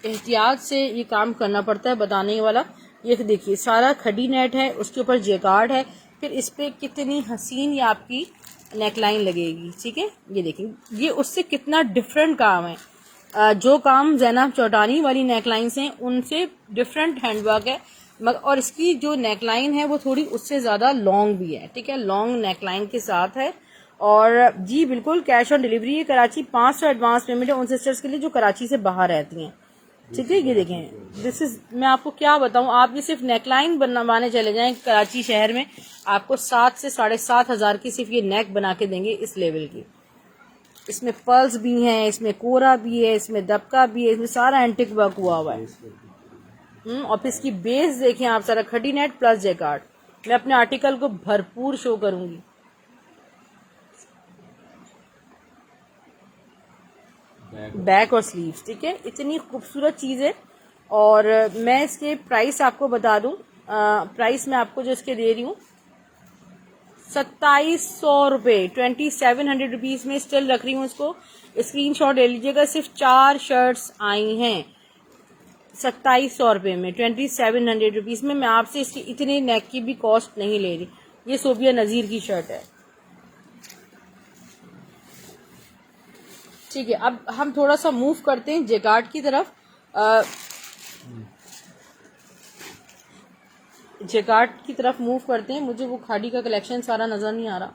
एहतियात से ये काम करना पड़ता है बताने वाला। ये देखिए सारा खड़ी नेट है, उसके ऊपर जेकार्ड है, फिर इस पर कितनी हसीन ये आपकी नेकलाइन लगेगी, ठीक है। ये देखिए, ये उससे कितना डिफरेंट काम है। जो काम जैनब चौटानी वाली नेकलाइंस हैं उनसे डिफरेंट हैंडवर्क है, और इसकी जो नेकलाइन है वो थोड़ी उससे ज़्यादा लॉन्ग भी है, ठीक है। लॉन्ग नेकलाइन के साथ है। और जी बिल्कुल कैश ऑन डिलीवरी है। कराची 500 एडवांस पेमेंट है उन सिस्टर्स के लिए जो कराची से बाहर रहती हैं, ठीक है। ये देखें, दिस इज, मैं आपको क्या बताऊं, आप ये सिर्फ नेकलाइन बनवाने चले जाएं कराची शहर में, आपको 7 से 7,500 की सिर्फ ये नेक बना के देंगे इस लेवल की। इसमें पर्ल्स भी हैं, इसमें कोरा भी है, इसमें दबका भी है, इसमें सारा एंटिक वर्क हुआ हुआ है। और फिर इसकी बेस देखें आप सारा खड़ी नेट प्लस जैकार्ड। मैं अपने आर्टिकल को भरपूर शो करूंगी। बैक और स्लीव्स, ठीक है, इतनी खूबसूरत चीज़ है। और मैं इसके प्राइस आपको बता दूं, प्राइस मैं आपको जो इसके दे रही हूँ 2700 रुपये, 2700 रुपीज़ में स्टिल रख रही हूँ इसको। स्क्रीनशॉट ले लीजिएगा, सिर्फ 4 शर्ट्स आई हैं 2700 रुपये में, 2700 रुपीज़ में। मैं आपसे इसकी इतनी नेक की भी कॉस्ट नहीं ले रही। ये सोबिया नज़ीर की शर्ट है, ठीक है। अब हम थोड़ा सा मूव करते हैं जैकार्ड की तरफ। जैकार्ड की तरफ मूव करते हैं। मुझे वो खाड़ी का कलेक्शन सारा नज़र नहीं आ रहा।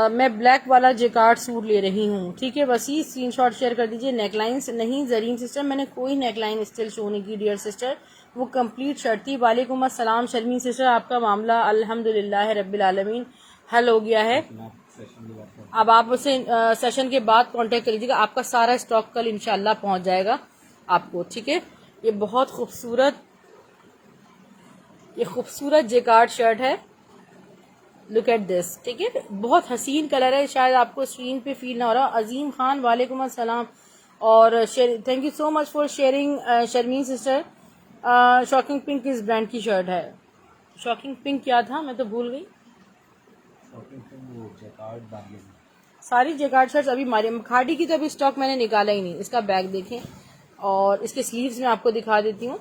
मैं ब्लैक वाला जैकार्ड सूट ले रही हूँ, ठीक है। बस ये स्क्रीनशॉट शेयर कर दीजिए। नेकलाइंस नहीं जरीन सिस्टर, मैंने कोई नेकलाइन स्टिल शो नहीं की डियर सिस्टर, वो कंप्लीट शर्ट थी। वालेकुम अस्सलाम शर्मीन सिस्टर, आपका मामला अल्हम्दुलिल्लाह रब्बिल आलमीन हल हो गया है। अब आप उसे सेशन के बाद कांटेक्ट कर लीजिएगा, आपका सारा स्टॉक कल इंशाल्लाह पहुंच जाएगा आपको, ठीक है। ये बहुत खूबसूरत, ये खूबसूरत जैकार्ड शर्ट है, लुक एट दिस, ठीक है। बहुत हसीन कलर है, शायद आपको स्क्रीन पे फील ना हो रहा। अजीम खान वालेकुम अस्सलाम, और thank you so much for sharing Sharmeen sister. Shocking pink किस ब्रांड की शर्ट है? शॉकिंग पिंक क्या था, मैं तो भूल गई। सारी जैकार्ड शर्ट्स अभी मारी, खाड़ी की तो अभी स्टॉक मैंने निकाला ही नहीं। इसका बैग देखें, और इसके स्लीव्स मैं आपको दिखा देती हूँ।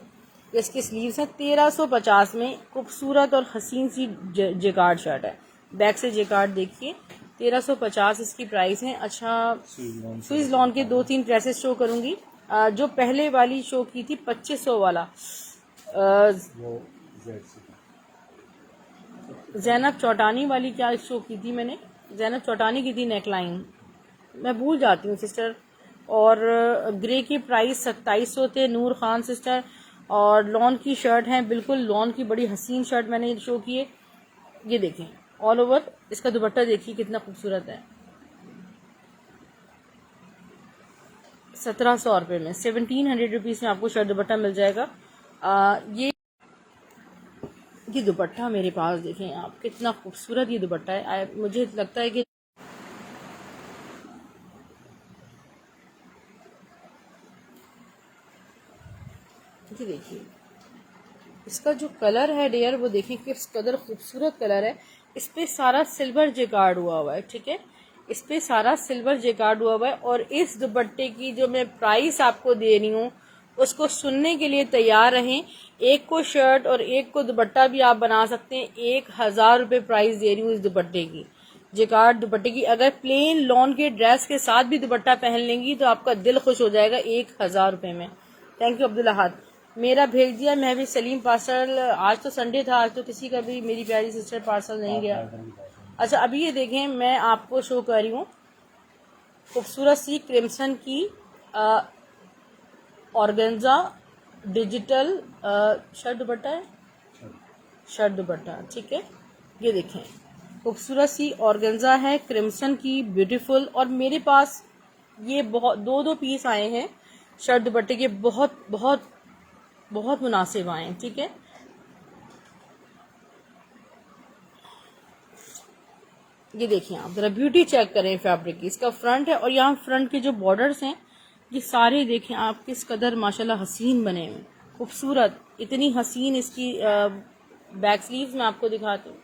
इसके स्लीव्स हैं 1350 में, खूबसूरत और हसीन सी जैकार्ड शर्ट है। बैक से जैकार्ड देखिए, 1350 इसकी प्राइस है। अच्छा, स्विज लॉन के 2-3 ड्रेसेस शो करूंगी। जो पहले वाली शो की थी 2500 वाला, जैनब चौटानी वाली क्या शो की थी मैंने? जैनब चौटानी की थी नेकलाइन, मैं भूल जाती हूँ सिस्टर। और ग्रे की प्राइस 2700 थे नूर खान सिस्टर। और लॉन की शर्ट है, बिल्कुल लॉन की बड़ी हसीन शर्ट मैंने शो की है। ये देखें ऑल ओवर, इसका दुपट्टा देखिए कितना खूबसूरत है। 1700 रुपये में, 1700 रुपीज़ में आपको शर्ट दुपट्टा मिल जाएगा। ये दुपट्टा मेरे पास देखें आप, कितना खूबसूरत ये दुपट्टा है। मुझे लगता है कि देखिए इसका जो कलर है डियर, वो देखें किस कदर खूबसूरत कलर है। इस पे सारा सिल्वर जैकार्ड हुआ है, ठीक है। इस पे सारा सिल्वर जैकार्ड हुआ है। और इस दुपट्टे की जो मैं प्राइस आपको दे रही हूँ, उसको सुनने के लिए तैयार रहें। एक को शर्ट और एक को दुपट्टा भी आप बना सकते हैं। 1000 रुपये प्राइस दे रही हूँ इस दुपट्टे की, जैकार्ड दुपट्टे की। अगर प्लेन लॉन के ड्रेस के साथ भी दुपट्टा पहन लेंगी तो आपका दिल खुश हो जाएगा 1000 रुपये में। थैंक यू अब्दुल अहद, मेरा भेज दिया। मैं भी सलीम पार्सल, आज तो संडे था, आज तो किसी का भी मेरी प्यारी सिस्टर पार्सल नहीं गया। अच्छा, अभी ये देखें, मैं आपको शो कर रही हूँ खूबसूरत सी क्रिम्सन की ऑर्गेन्जा डिजिटल शर्ट दुपट्टा है, शर्ट दुपट्टा, ठीक है। ये देखें खूबसूरत सी ऑर्गेन्जा है क्रिम्सन की, ब्यूटीफुल। और मेरे पास ये बहुत 2-2 पीस आए हैं शर्ट दुपट्टे के, बहुत बहुत बहुत मुनासिब आए, ठीक है। ये देखिए आप जरा ब्यूटी चेक करें फैब्रिक की। इसका फ्रंट है, और यहाँ फ्रंट के जो बॉर्डर्स हैं ये सारे देखें आप किस कदर माशाल्लाह हसीन बने हुए, खूबसूरत, इतनी हसीन। इसकी बैक स्लीव्स मैं आपको दिखाती हूँ।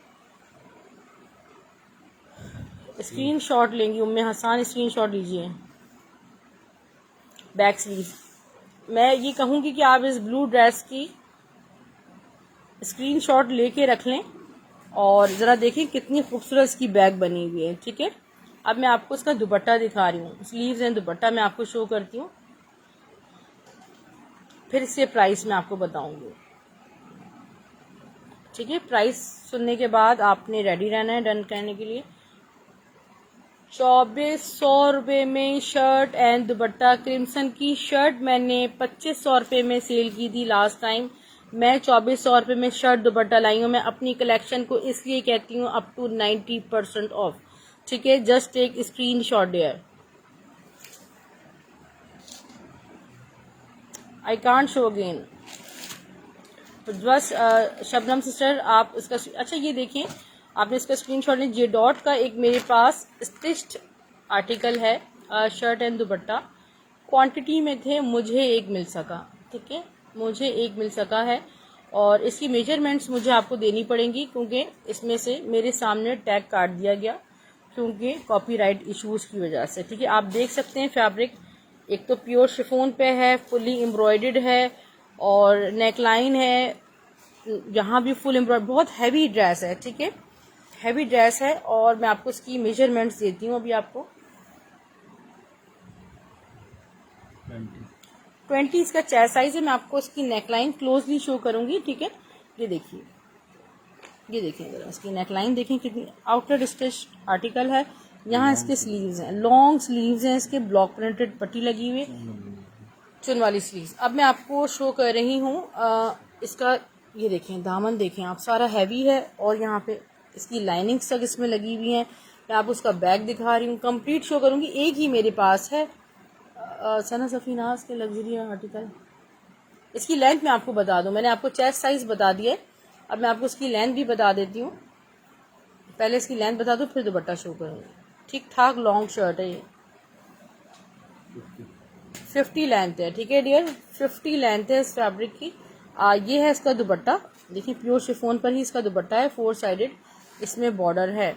स्क्रीन शॉट लेंगी उम्मे हसान, स्क्रीन शॉट लीजिए बैक स्लीव्स। मैं ये कहूँगी कि आप इस ब्लू ड्रेस की स्क्रीनशॉट लेके रख लें, और ज़रा देखें कितनी खूबसूरत इसकी बैग बनी हुई है, ठीक है। अब मैं आपको इसका दुपट्टा दिखा रही हूँ, स्लीव्स एंड दुपट्टा मैं आपको शो करती हूँ, फिर इसके प्राइस मैं आपको बताऊंगी, ठीक है। प्राइस सुनने के बाद आपने रेडी रहना है डन करने के लिए। ₹2400 में शर्ट एंड दुपट्टा। क्रिम्सन की शर्ट मैंने 2500 रुपये में सेल की थी लास्ट टाइम। मैं 2400 रुपये में शर्ट दुपट्टा लाई हूँ। मैं अपनी कलेक्शन को इसलिए कहती हूँ अप टू 90% ऑफ। ठीक है, just take screen shot there. I can't show again. बस शबनम सिस्टर आप इसका अच्छा ये देखें, आपने इसका स्क्रीनशॉट लें। जे डॉट का एक मेरे पास स्टिच्ड आर्टिकल है, शर्ट एंड दुपट्टा। क्वांटिटी में थे, मुझे एक मिल सका। ठीक है, मुझे एक मिल सका है और इसकी मेजरमेंट्स मुझे आपको देनी पड़ेंगी क्योंकि इसमें से मेरे सामने टैग काट दिया गया क्योंकि कॉपीराइट इश्यूज की वजह से। ठीक है, आप देख सकते हैं फैब्रिक एक तो प्योर शिफॉन पे है, फुली एम्ब्रॉयडर्ड है और नेकलाइन है, यहाँ भी फुल एम्ब्रॉयडर। बहुत हैवी ड्रेस है। ठीक है, हैवी ड्रेस है और मैं आपको इसकी मेजरमेंट्स देती हूँ अभी आपको। 20 इसका चेस्ट साइज है। मैं आपको इसकी नेकलाइन क्लोजली शो करूंगी। ठीक है, ये देखिए, ये देखिए जरा इसकी नेकलाइन देखें कितनी आउटर स्टिच आर्टिकल है। यहाँ इसके स्लीव्स हैं, लॉन्ग स्लीव्स हैं इसके, ब्लॉक प्रिंटेड पट्टी लगी हुई, चुन वाली स्लीव्स। अब मैं आपको शो कर रही हूँ इसका, ये देखें दामन देखें आप, सारा हैवी है और यहाँ पे इसकी लाइनिंग्स तक इसमें लगी हुई हैं। मैं आपको उसका बैग दिखा रही हूँ, कंप्लीट शो करूँगी। एक ही मेरे पास है सना सफीनाज के लग्जरी आर्टिकल। इसकी लेंथ मैं आपको बता दूं, मैंने आपको चेस्ट साइज बता दिया है, अब मैं आपको इसकी लेंथ भी बता देती हूँ। पहले इसकी लेंथ बता दूं फिर दुपट्टा शो करूँगी। ठीक ठाक लॉन्ग शर्ट है ये, 50 लेंथ है। ठीक है डियर, 50 लेंथ है इस फैब्रिक की। ये है इसका दुपट्टा, देखिए प्योर शिफॉन पर ही इसका दुपट्टा है, 4 साइडेड इसमें बॉर्डर है।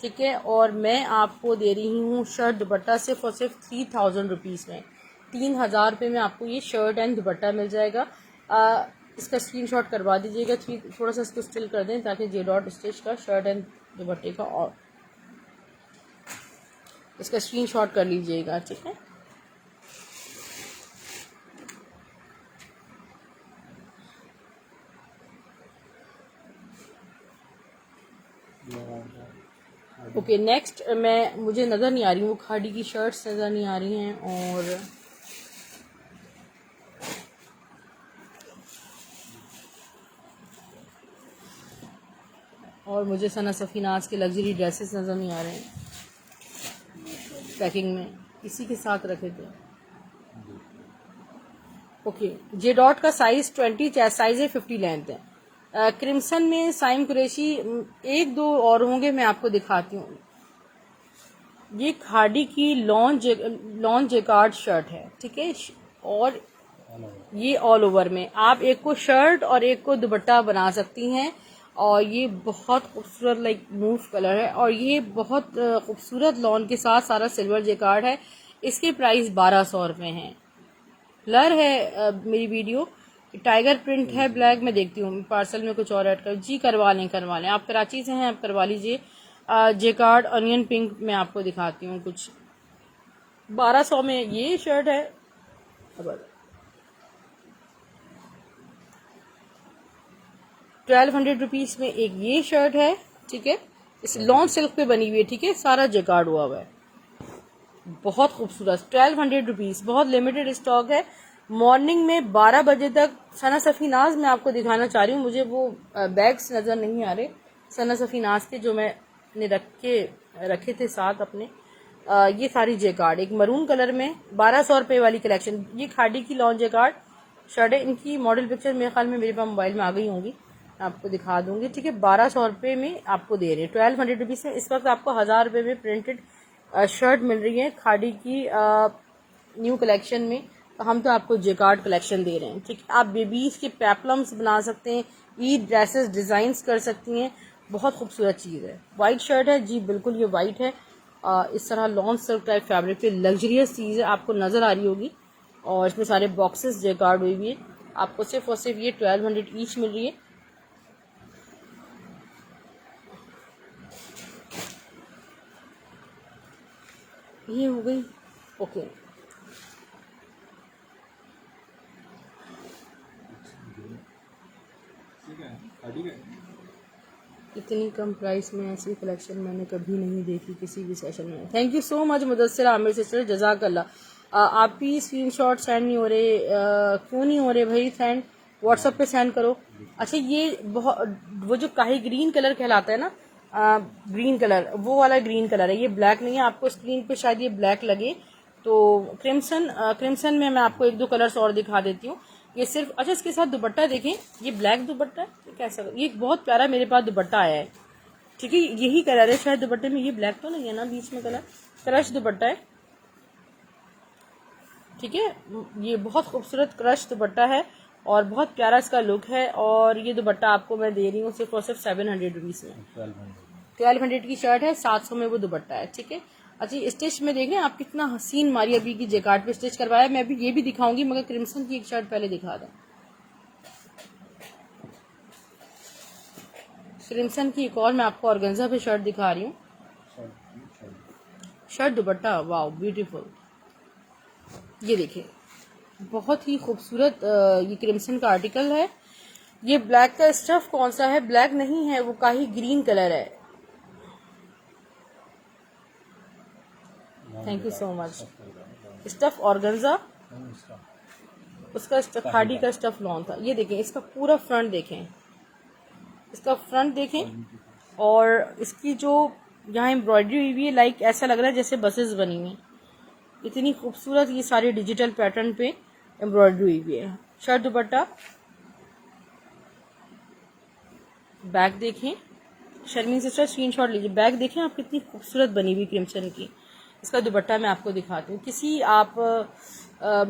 ठीक है, और मैं आपको दे रही हूँ शर्ट दुपट्टा सिर्फ और सिर्फ 3000 रुपीज़ में। 3000 रुपये में आपको ये शर्ट एंड दुपट्टा मिल जाएगा। इसका स्क्रीनशॉट करवा दीजिएगा, थोड़ा सा इसको स्टिल कर दें ताकि जे डॉट स्टिच का शर्ट एंड दुपट्टे का और इसका स्क्रीनशॉट कर लीजिएगा। ठीक है, ओके नेक्स्ट मुझे नज़र नहीं आ रही, वो खाड़ी की शर्ट्स नज़र नहीं आ रही हैं और मुझे सना सफीनाज के लग्जरी ड्रेसेस नज़र नहीं आ रहे हैं पैकिंग में, इसी के साथ रखे थे। ओके, जे डॉट का साइज 20 चेस्ट साइज है, 50 लेंथ है। क्रिम्सन में साइम कुरैशी एक दो और होंगे, मैं आपको दिखाती हूँ। ये खाड़ी की लॉन जेकार्ड शर्ट है। ठीक है, और ये ऑल ओवर में आप एक को शर्ट और एक को दुपट्टा बना सकती हैं और ये बहुत खूबसूरत लाइक मूव कलर है और ये बहुत खूबसूरत लॉन के साथ सारा सिल्वर जेकार्ड है। इसके प्राइस 1200 रुपये हैं। ब्लर है मेरी वीडियो, टाइगर प्रिंट है ब्लैक में, देखती हूँ पार्सल में कुछ और ऐड कर जी करवा लें आप कराची से हैं आप करवा लीजिए। जेकार्ड ऑनियन पिंक में आपको दिखाती हूँ कुछ 1200 में ये शर्ट है। 1200 रुपीज़ में एक ये शर्ट है। ठीक है, इस लॉन्ग सिल्क पे बनी हुई है। ठीक है, सारा जेकार्ड हुआ हुआ है, बहुत खूबसूरत। 1200 रुपीज़, बहुत लिमिटेड स्टॉक है। मॉर्निंग में 12 बजे तक सना सफीनाज मैं आपको दिखाना चाह रही हूँ। मुझे वो बैग्स नज़र नहीं आ रहे सना सफीनाज के जो मैंने रखे थे साथ अपने। ये सारी जेकार्ड एक मरून कलर में 1200 रुपये वाली कलेक्शन। ये खाड़ी की लॉन्ग जेकार्ड शर्ट है, इनकी मॉडल पिक्चर मेरे ख्याल में मेरे पास मोबाइल में आ गई होंगी, आपको दिखा दूंगी। ठीक है, 1200 रुपये में आपको दे रहे हैं, 1200 रुपीज़ में। इस वक्त आपको 1000 रुपये में प्रिंटेड शर्ट मिल रही है खाड़ी की न्यू कलेक्शन में। हम तो आपको जेकार्ड कलेक्शन दे रहे हैं। ठीक है, आप बेबीज के पेपलम्स बना सकते हैं, ईद ड्रेसेस डिज़ाइंस कर सकती हैं, बहुत खूबसूरत चीज़ है। वाइट शर्ट है जी, बिल्कुल ये वाइट है। इस तरह लॉन्ग सिल्क टाइप फैब्रिक पे लग्जरियस चीज़ है, आपको नज़र आ रही होगी और इसमें सारे बॉक्सेस जेकार्ड हुई हुई है। आपको सिर्फ और सिर्फ ये 1200 ईच मिल रही है। ये हो गई ओके। ये इतनी कम प्राइस में ऐसी कलेक्शन मैंने कभी नहीं देखी किसी भी सेशन में। Thank you so much Mudassir Aamir sister, जज़ाकल्लाह। आप भी स्क्रीनशॉट सेंड नहीं हो रहे, क्यों नहीं हो रहे भाई? सेंड व्हाट्सएप पे सेंड करो। अच्छा, ये बहुत वो जो काही ग्रीन कलर कहलाता है ना, ग्रीन कलर, वो वाला ग्रीन कलर है, ये ब्लैक नहीं है। आपको स्क्रीन पे शायद ये ब्लैक लगे तो क्रिम्सन में मैं आपको एक दो कलर्स और दिखा देती हूँ। ये सिर्फ, अच्छा इसके साथ दुपट्टा देखें, ये ब्लैक दुपट्टा है, ये कैसा, ये बहुत प्यारा मेरे पास दुपट्टा आया है। ठीक है, यही कलर है शायद दुपट्टे में, ये ब्लैक तो नहीं है ना बीच में कलर, क्रश दुपट्टा है। ठीक है, ये बहुत खूबसूरत क्रश दुपट्टा है और बहुत प्यारा इसका लुक है। और ये दुपट्टा आपको मैं दे रही हूँ सिर्फ और सिर्फ 700 रुपीज़ में। 1200 की शर्ट है, 700 में वो दुपट्टा है। ठीक है, अच्छा स्टिच में देख रहे हैं आप, कितना हसीन मारी अभी की जेकार्ड पे स्टिच करवाया। मैं अभी ये भी दिखाऊंगी, मगर क्रिम्सन की एक शर्ट पहले दिखा दें। क्रिम्सन की एक और मैं आपको ऑर्गेन्जा पे शर्ट दिखा रही हूँ। शर्ट दुपट्टा वाओ ब्यूटीफुल, ये देखिए बहुत ही खूबसूरत ये क्रिम्सन का आर्टिकल है। ये ब्लैक का स्टफ कौन सा है? ब्लैक नहीं है, वो काही ग्रीन कलर है। Thank you so much. Stuff organza, उसका स्टफ खाड़ी का स्टफ लॉन था। ये देखें, इसका पूरा फ्रंट देखें, इसका फ्रंट देखें, और इसकी जो यहाँ एम्ब्रॉयडरी हुई हुई है, लाइक ऐसा लग रहा है जैसे बसेस बनी हुई। इतनी खूबसूरत ये सारे डिजिटल पैटर्न पे एम्ब्रॉयडरी हुई हुई है। शर्ट दुपट्टा, बैक देखें, शर्मीन सिस्टर स्क्रीनशॉट लीजिए, बैक देखें आप, कितनी खूबसूरत बनी हुई क्रिम्सन की। इसका दुपट्टा मैं आपको दिखाती हूँ। किसी आप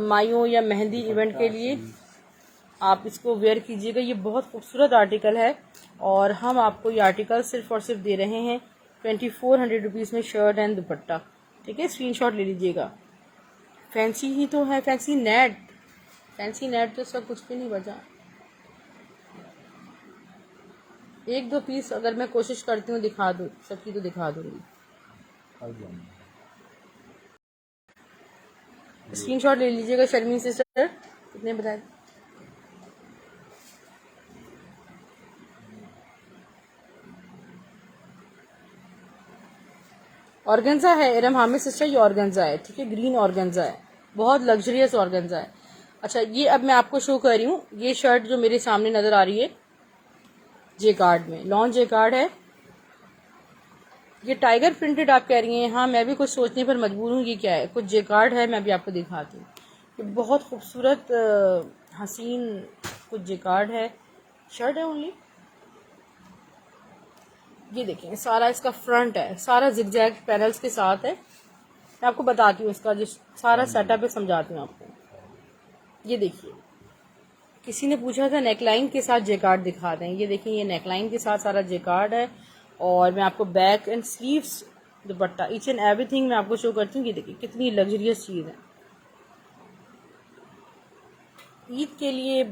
माइयों या मेहंदी इवेंट के लिए आप इसको वेयर कीजिएगा, ये बहुत खूबसूरत आर्टिकल है। और हम आपको ये आर्टिकल सिर्फ और सिर्फ दे रहे हैं 2400 रुपीज़ में शर्ट एंड दुपट्टा। ठीक है, स्क्रीनशॉट ले लीजिएगा। फैंसी ही तो है, फैंसी नेट तो इसका कुछ भी नहीं बचा। एक दो पीस अगर मैं कोशिश करती हूँ दिखा दूँ सबकी, तो दिखा दूंगी। स्क्रीनशॉट ले लीजिएगा शर्मीन सिस्टर, कितने बताए? ऑर्गेन्जा है इरम हामिद सिस्टर, ये ऑर्गेन्जा है। ठीक है, ग्रीन ऑर्गेन्जा है, बहुत लग्जरियस ऑर्गेन्जा है। अच्छा, ये अब मैं आपको शो कर रही हूँ, ये शर्ट जो मेरे सामने नजर आ रही है जेकार्ड में, लॉन जेकार्ड है। ये टाइगर प्रिंटेड आप कह रही हैं, हाँ मैं भी कुछ सोचने पर मजबूर हूँ ये क्या है। कुछ जेकार्ड है, मैं भी आपको दिखाती हूँ। ये बहुत खूबसूरत हसीन कुछ जेकार्ड है, शर्ट है ओनली। ये देखें, सारा इसका फ्रंट है, सारा जिगजैग पैनल्स के साथ है। मैं आपको बताती हूँ इसका जो सारा सेटअप है, समझाती हूँ आपको। ये देखिए, किसी ने पूछा था नेकलाइन के साथ जेकार्ड दिखा दें, ये देखिए ये नेकलाइन के साथ सारा जेकार्ड है। और मैं आपको back and sleeves, dupatta, each and everything मैं आपको शो करती हूँ। ये देखिए कितनी लग्जरियस चीज़ है। ईद के लिए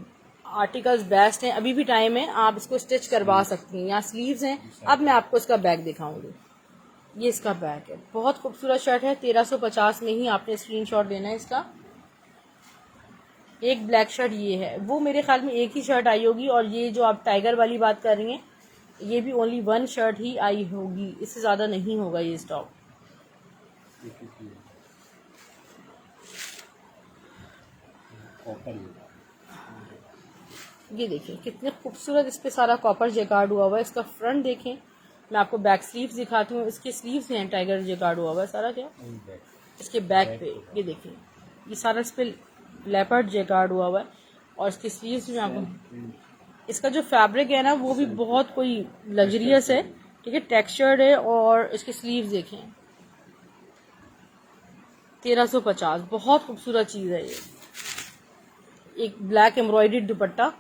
आर्टिकल्स बेस्ट हैं, अभी भी टाइम है, आप इसको स्टिच करवा सकती हैं। यहाँ स्लीव्स हैं। अब मैं आपको इसका बैग दिखाऊंगी, ये इसका बैग है, बहुत खूबसूरत शर्ट है। 1350 में ही आपने स्क्रीनशॉट लेना है इसका। एक ब्लैक शर्ट ये है, वो मेरे ख्याल में एक ही शर्ट आई होगी, और ये जो आप टाइगर वाली बात कर रही हैं, ये भी ओनली वन शर्ट ही आई होगी, इससे ज़्यादा नहीं होगा ये स्टॉक। ये देखिए कितने खूबसूरत इस पे सारा कॉपर जेकार्ड हुआ हुआ है। इसका फ्रंट देखें, मैं आपको बैक स्लीव्स दिखाती हूँ। इसके स्लीव्स हैं टाइगर जेकार्ड हुआ हुआ है सारा, क्या इसके बैक पे ये देखिए, ये सारा इस पे लेपर्ड जेकार्ड हुआ हुआ है। और इसकी स्लीव्स भी आपको, इसका जो फैब्रिक है ना वो भी बहुत कोई लग्जरियस है। ठीक है, टेक्सचर्ड है। और इसके स्लीव्स देखें, 1350, बहुत खूबसूरत चीज़ है ये। एक ब्लैक एम्ब्रॉयडर्ड दुपट्टा,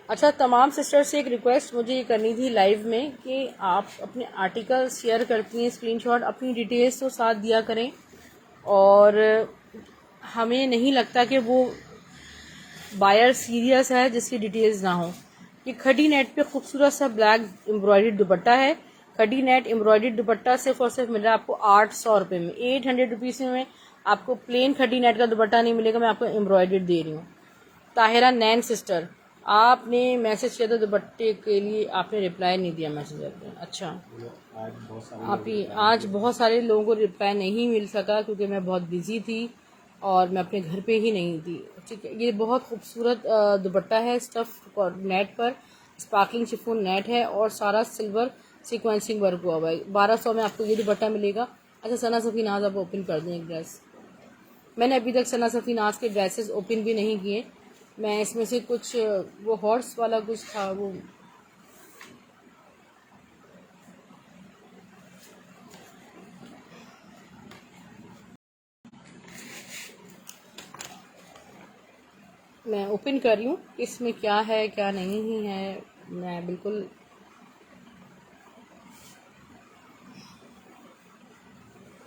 अच्छा तमाम सिस्टर से एक रिक्वेस्ट मुझे ये करनी थी लाइव में कि आप अपने आर्टिकल शेयर करती हैं स्क्रीनशॉट, अपनी डिटेल्स तो साथ दिया करें। और हमें नहीं लगता कि वो बायर सीरियस है जिसकी डिटेल्स ना हो। ये खड़ी नेट पे खूबसूरत सा ब्लैक एम्ब्रॉयडर्ड दुपट्टा है। खड़ी नेट एम्ब्रॉयडर्ड दुपट्टा सिर्फ और सिर्फ मिल रहा है आपको 800 रुपये में, 800 रुपीज़ में आपको प्लेन खड्डी नेट का दुपट्टा नहीं मिलेगा, मैं आपको एम्ब्रॉयडर्ड दे रही हूँ। ताहिरा नैन सिस्टर, आपने मैसेज किया था दुपट्टे के लिए, आपने रिप्लाई नहीं दिया मैसेज पे। अच्छा, आप ही आज बहुत सारे लोगों को रिप्लाई नहीं मिल सका क्योंकि मैं बहुत बिजी थी और मैं अपने घर पे ही नहीं थी। ठीक है, ये बहुत खूबसूरत दुपट्टा है, स्टफ नेट पर स्पार्कलिंग शिफॉन नेट है और सारा सिल्वर सीक्वेंसिंग वर्क हुआ हुआ है। 1200 में आपको ये दुपट्टा मिलेगा। अच्छा सना सफीनाज, आप ओपन कर दें एक ड्रेस। मैंने अभी तक सना सफीनाज के ड्रेसेस ओपन भी नहीं किए। मैं इसमें से कुछ वो हॉर्स वाला कुछ था वो मैं ओपन कर रही हूँ, इसमें क्या है क्या नहीं है। मैं बिल्कुल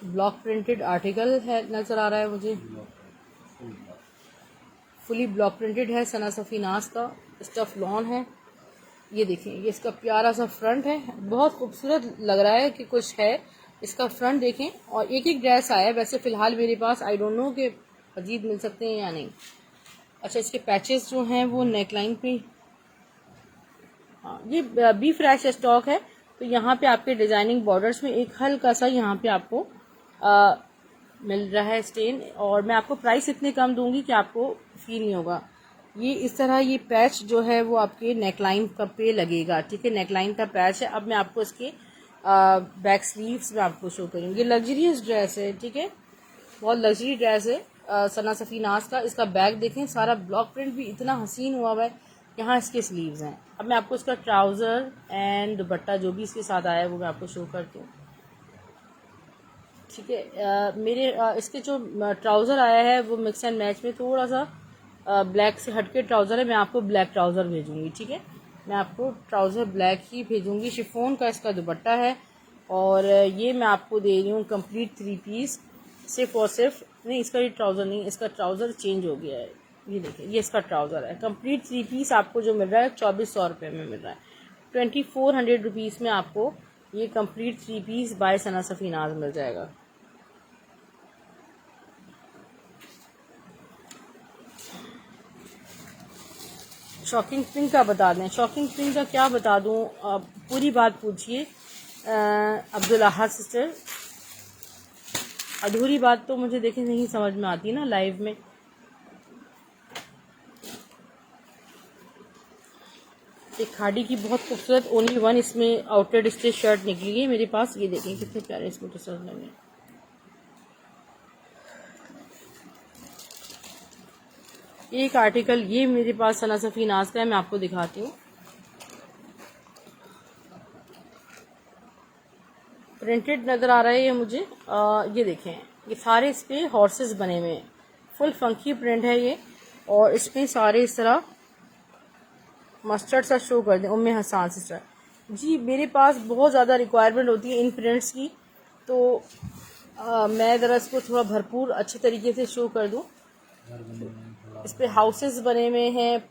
ब्लॉक प्रिंटेड आर्टिकल है नज़र आ रहा है मुझे, फुली ब्लॉक प्रिंटेड है, सना सफीनाज का स्टफ लॉन है। ये देखें, ये इसका प्यारा सा फ्रंट है, बहुत खूबसूरत लग रहा है कि कुछ है। इसका फ्रंट देखें, और एक एक ड्रेस आया है वैसे फ़िलहाल मेरे पास, आई डोंट नो कि मजीद मिल सकते हैं या नहीं। अच्छा, इसके पैचेस जो हैं वो नेकलाइन पे, हाँ ये बी फ्रेश स्टॉक है। तो यहाँ पे आपके डिजाइनिंग बॉर्डर्स में एक हल्का सा यहाँ पे आपको मिल रहा है स्टेन, और मैं आपको प्राइस इतने कम दूंगी कि आपको फील नहीं होगा। ये इस तरह ये पैच जो है वो आपके नेकलाइन का पे लगेगा। ठीक है, नेकलाइन का पैच है। अब मैं आपको इसके बैक स्लीव्स में आपको शो करूँगी। ये लग्जरियस ड्रेस है, ठीक है, बहुत लग्जरी ड्रेस है सना सफीनाज का। इसका बैक देखें, सारा ब्लॉक प्रिंट भी इतना हसीन हुआ हुआ है। यहाँ इसके स्लीव्स हैं। अब मैं आपको इसका ट्राउज़र एंड दुपट्टा जो भी इसके साथ आया है वो मैं आपको शो करती हूँ। ठीक है, मेरे इसके जो ट्राउज़र आया है वो मिक्स एंड मैच में थोड़ा सा ब्लैक से हटके ट्राउज़र है। मैं आपको ब्लैक ट्राउज़र भेजूँगी। ठीक है, मैं आपको ट्राउज़र ब्लैक ही भेजूँगी। शिफॉन का इसका दुपट्टा है, और ये मैं आपको दे रही हूँ कंप्लीट 3 पीस, सिर्फ और सिर्फ नहीं, इसका ये ट्राउज़र नहीं, इसका ट्राउज़र चेंज हो गया है। ये देखिए, ये इसका ट्राउज़र है। कंप्लीट 3 पीस आपको जो मिल रहा है 2400 रुपये में मिल रहा है। 2400 रुपीज़ में आपको ये कंप्लीट 3 पीस बाय सना सफीनाज मिल जाएगा। शॉकिंग पिंक का बता दें, शॉकिंग पिंक का क्या बता दूं, पूरी बात पूछिए अब्दुल अहद सिस्टर। अधूरी बात तो मुझे देखें नहीं समझ में आती ना लाइव में। एक खाड़ी की बहुत खूबसूरत ओनली वन इसमें आउटलेट स्टिच शर्ट निकली है मेरे पास। ये देखें कितने प्यारे इसमें टसल्स लगे। एक आर्टिकल ये मेरे पास सना सफीनाज का है, मैं आपको दिखाती हूँ। प्रिंटेड नज़र आ रहा है ये मुझे। ये देखें, ये सारे इस पर हॉर्सेस बने हुए हैं, फुल फंकी प्रिंट है ये, और इसमें सारे इस तरह मस्टर्ड सा शो कर दें। उम्मे हसान सिस्टर जी, मेरे पास बहुत ज़्यादा रिक्वायरमेंट होती है इन प्रिंट्स की, तो मैं ज़रा इसको थोड़ा भरपूर अच्छे तरीके से शो कर दूँ। इस पर हाउसेस बने हुए हैं,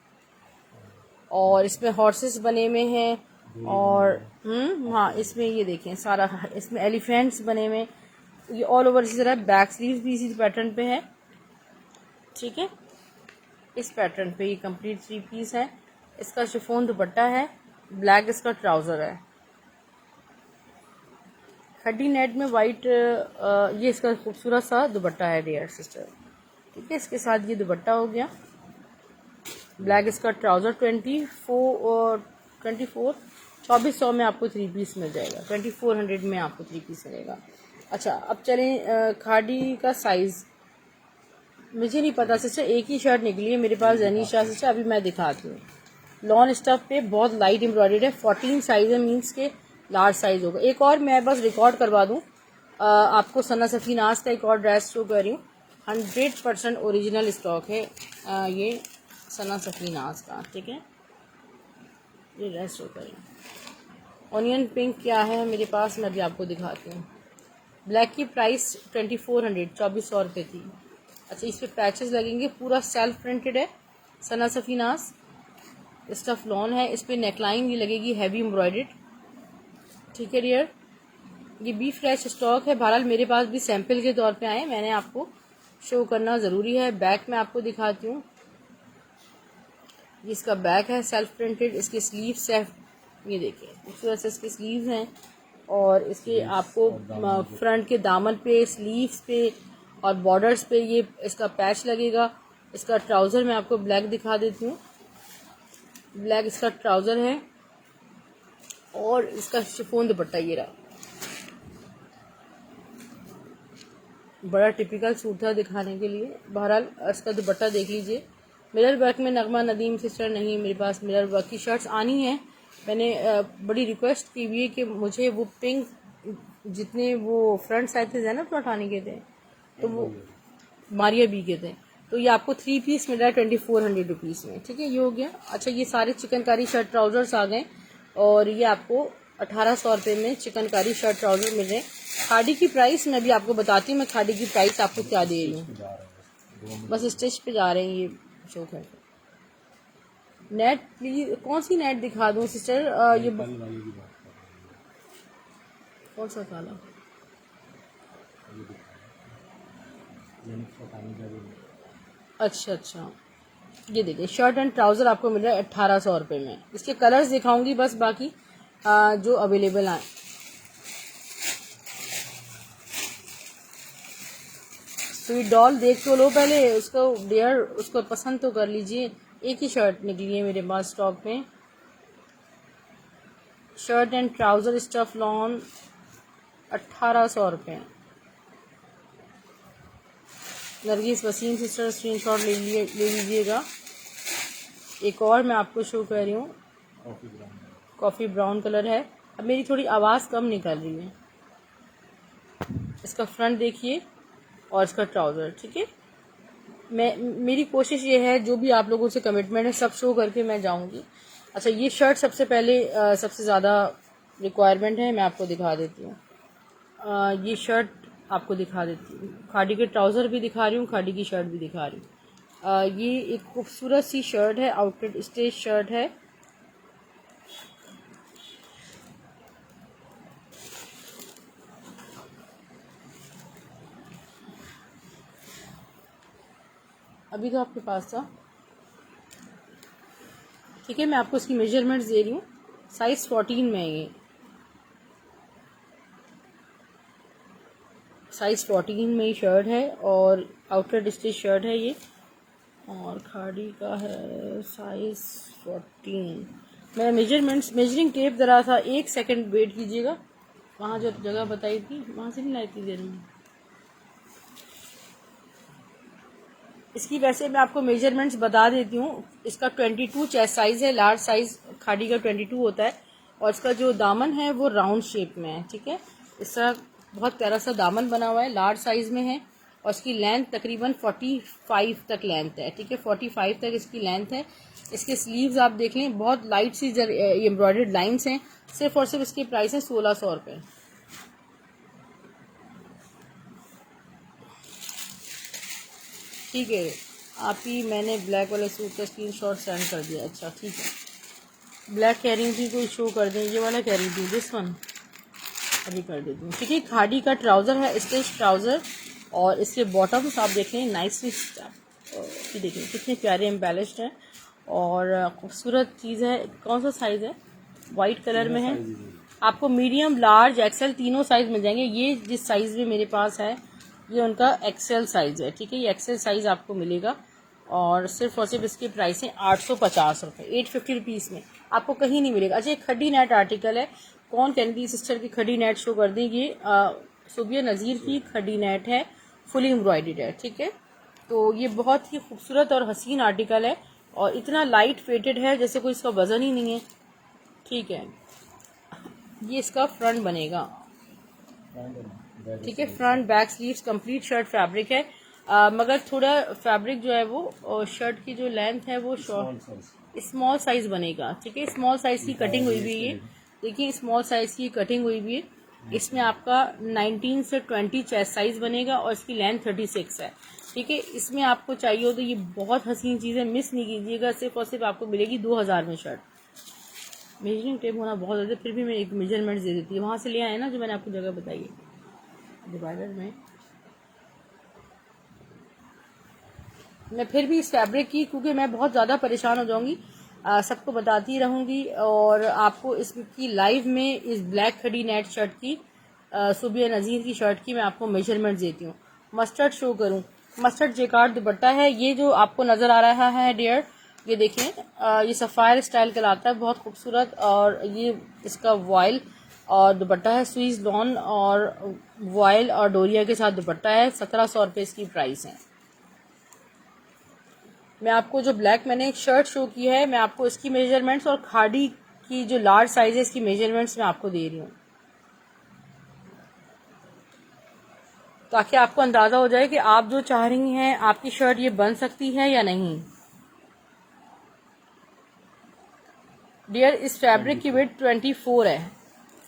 और इसमें हॉर्सेस बने हुए हैं, और हाँ इसमें ये देखें सारा, इसमें एलिफेंट्स बने हुए, ये ऑल ओवर इसी तरह। बैक स्लीव्स भी इसी पैटर्न पे है। ठीक है, इस पैटर्न पे ये कंप्लीट 3 पीस है। इसका शिफॉन दुपट्टा है, ब्लैक इसका ट्राउज़र है, खड्डी नेट में वाइट, ये इसका खूबसूरत सा दुपट्टा है डियर सिस्टर। ठीक है, इसके साथ ये दुपट्टा हो गया, ब्लैक इसका ट्राउज़र। 2400 में आपको 3 पीस मिल जाएगा। 2400 में आपको 3 पीस मिलेगा। अच्छा, अब चलें खाड़ी का साइज़ मुझे नहीं पता सिस्टर, एक ही शर्ट निकली है मेरे पास जनीशा सिस्टर, अभी मैं दिखाती हूँ। लॉन स्टफ पे बहुत लाइट एम्ब्रॉयडर्ड है, 14 साइज़ है, मीन्स के लार्ज साइज़ होगा। एक और मैं बस रिकॉर्ड करवा दूँ आपको, सना सफीनाज का एक और ड्रेस शो कर रही हूँ। 100% ओरिजिनल स्टॉक है ये सना सफीनाज का। ठीक है, ये ड्रेस शो कर रही हूँ। ऑनियन पिंक क्या है मेरे पास, मैं भी आपको दिखाती हूँ। ब्लैक की प्राइस 2400 रुपये थी। अच्छा, इस पर पैचेस लगेंगे, पूरा सेल्फ प्रिंटेड है सना सफीनाज, स्टफ लॉन है, इस पर नेकलाइन भी लगेगी हैवी एम्ब्रॉयडर्ड। ठीक है डियर, ये बी फ्रेश स्टॉक है। बहरहाल मेरे पास भी सैंपल के तौर पे आए, मैंने आपको शो करना ज़रूरी है। बैक में आपको दिखाती हूँ, इसका बैक है सेल्फ प्रिंटेड, इसके स्लीव सेल्फ, ये देखिए खूबसूरत से इसके स्लीव्स हैं और इसके आपको फ्रंट के दामन पे, स्लीव्स पे और बॉर्डर्स पे ये इसका पैच लगेगा। इसका ट्राउज़र मैं आपको ब्लैक दिखा देती हूँ, ब्लैक इसका ट्राउज़र है और इसका शिफॉन दुपट्टा ये रहा। बड़ा टिपिकल सूट था दिखाने के लिए। बहरहाल इसका दुपट्टा देख लीजिए। मिरर वर्क में नगमा नदीम सिस्टर नहीं, मेरे पास मिरर वर्क की शर्ट्स आनी है। मैंने बड़ी रिक्वेस्ट की हुई है कि मुझे वो पिंक जितने वो फ्रंट साइजेस है ना पठानी के थे, तो वो मारिया बी के थे, तो ये आपको 3 पीस मिल रहा है 2400 रुपीज़ में। ठीक है, ये हो गया। अच्छा, ये सारे चिकनकारी शर्ट ट्राउजर्स आ गए और ये आपको 1800 रुपये में चिकनकारी शर्ट ट्राउजर मिल रहे हैं। खाड़ी की प्राइस मैं भी आपको बताती हूँ, मैं खाड़ी की प्राइस आपको क्या दे रही हूँ। बस स्टिच पे जा रहे हैं ये शो कर। नेट प्लीज, कौन सी नेट दिखा दूँ सिस्टर? ये कौन सा काला? अच्छा अच्छा, ये देखिए शर्ट एंड ट्राउज़र आपको मिल रहा है 1800 रुपये में। इसके कलर्स दिखाऊंगी बस, बाकी जो अवेलेबल हैं। स्वीट डॉल देख तो लो पहले, उसको डेयर उसको पसंद तो कर लीजिए। एक ही शर्ट निकली है मेरे पास स्टॉक में, shirt and trouser stuff lawn 1800 रुपये। नरगिस वसीम सिस्टर स्क्रीनशॉट ले लीजिएगा। एक और मैं आपको शो कर रही हूँ, कॉफ़ी ब्राउन कलर है। अब मेरी थोड़ी आवाज़ कम निकल रही है। इसका फ्रंट देखिए और इसका ट्राउज़र। ठीक है, मेरी कोशिश ये है, जो भी आप लोगों से कमिटमेंट है सब शो करके मैं जाऊंगी। अच्छा, ये शर्ट सबसे पहले सबसे ज़्यादा रिक्वायरमेंट है, मैं आपको दिखा देती हूँ। ये शर्ट आपको दिखा देती हूँ, खाड़ी के ट्राउज़र भी दिखा रही हूँ, खाड़ी की शर्ट भी दिखा रही हूँ। ये एक खूबसूरत सी शर्ट है, आउटलेट स्टेज शर्ट है। अभी तो आपके पास था। ठीक है, मैं आपको इसकी मेजरमेंट्स दे रही हूँ। साइज़ 14 में है ये, साइज़ 14 में ही शर्ट है और आउटलेट स्टिच शर्ट है ये, और खाड़ी का है साइज़ 14। मैं मेजरिंग टेप ज़रा सा 1 सेकंड वेट कीजिएगा। वहाँ जो जगह बताई थी वहाँ से नहीं लाई थी देर में। इसकी वैसे मैं आपको मेजरमेंट्स बता देती हूँ। इसका 22 चेस्ट साइज़ है, लार्ज साइज़ खाड़ी का 22 होता है और इसका जो दामन है वो राउंड शेप में है। ठीक है, इसका बहुत प्यारा सा दामन बना हुआ है, लार्ज साइज़ में है और इसकी लेंथ तकरीबन 45 तक लेंथ है। ठीक है, 45 तक इसकी लेंथ है। इसके स्लीव्स आप देख लें, बहुत लाइट सी एम्ब्रॉयडर्ड लाइन्स हैं। सिर्फ और सिर्फ इसकी प्राइस है 1600 रुपये। ठीक है, आप ही मैंने ब्लैक वाले सूट का स्क्रीनशॉट सेंड कर दिया। अच्छा ठीक है, ब्लैक कह रही थी कोई शो कर दें, ये वाला कह रही थी, दिस वन अभी कर देती हूँ। ठीक है, खाड़ी का ट्राउज़र है, स्टिच ट्राउज़र और इसके बॉटम्स आप देखें नाइसली देखें कितने प्यारे एम्बेलिश्ड हैं और खूबसूरत चीज़ है। कौन सा साइज़ है? वाइट कलर में है। आपको मीडियम, लार्ज, एक्सेल तीनों साइज़ मिल जाएंगे। ये जिस साइज़ में मेरे पास है ये उनका एक्सेल साइज़ है। ठीक है, ये एक्सेल साइज़ आपको मिलेगा और सिर्फ इसकी प्राइस है 850 रुपये, 850 रुपीज़ में आपको कहीं नहीं मिलेगा। अच्छा, एक खड्डी नेट आर्टिकल है, कौन कहती थी सिस्टर की खड्डी नेट शो कर दें, ये सुबिया नज़ीर की खड्डी नेट है, फुली एम्ब्रॉयडर्ड है। ठीक है, तो ये बहुत ही खूबसूरत और हसीन आर्टिकल है और इतना लाइट वेटेड है जैसे कोई इसका वज़न ही नहीं है। ठीक है, ये इसका फ्रंट बनेगा। ठीक है, front back sleeves complete shirt fabric है, मगर थोड़ा फैब्रिक जो है वो शर्ट की जो लेंथ है वो स्मॉल साइज बनेगा। ठीक है, स्मॉल साइज की कटिंग हुई हुई है, देखिए स्मॉल साइज की कटिंग हुई हुई है। इसमें आपका 19 से 20 चेस्ट साइज बनेगा और इसकी लेंथ 36 है। ठीक है, इसमें आपको चाहिए हो तो ये बहुत हसीन चीज़ है, मिस नहीं कीजिएगा। सिर्फ और सिर्फ आपको मिलेगी 2000 में शर्ट। मेजरिंग टेप होना बहुत ज़्यादा, फिर भी मैं एक मेजरमेंट दे देती हूँ, वहाँ से ले आए ना जो मैंने आपको जगह बताई है डिवाइडर में। मैं फिर भी इस फैब्रिक की, क्योंकि मैं बहुत ज़्यादा परेशान हो जाऊंगी, सबको बताती रहूंगी। और आपको इसकी लाइव में इस ब्लैक खड़ी नेट शर्ट की, सुबिया नज़ीर की शर्ट की मैं आपको मेजरमेंट देती हूँ। मस्टर्ड शो करूँ, मस्टर्ड जेकार्ड दुपट्टा है। ये जो आपको नज़र आ रहा है डियर, ये देखें, ये सफ़ायर स्टाइल कहलाता है, बहुत खूबसूरत। और ये इसका वॉयल और दुपट्टा है, स्वीज लॉन और वॉयल और डोरिया के साथ दुपट्टा है। 1700 रुपये इसकी प्राइस है। मैं आपको जो ब्लैक मैंने एक शर्ट शो की है, मैं आपको इसकी मेजरमेंट्स और खाड़ी की जो लार्ज साइज है इसकी मेजरमेंट्स मैं आपको दे रही हूँ, ताकि आपको अंदाज़ा हो जाए कि आप जो चाह रही हैं आपकी शर्ट ये बन सकती है या नहीं। डियर, इस फैब्रिक की विड्थ 24 है।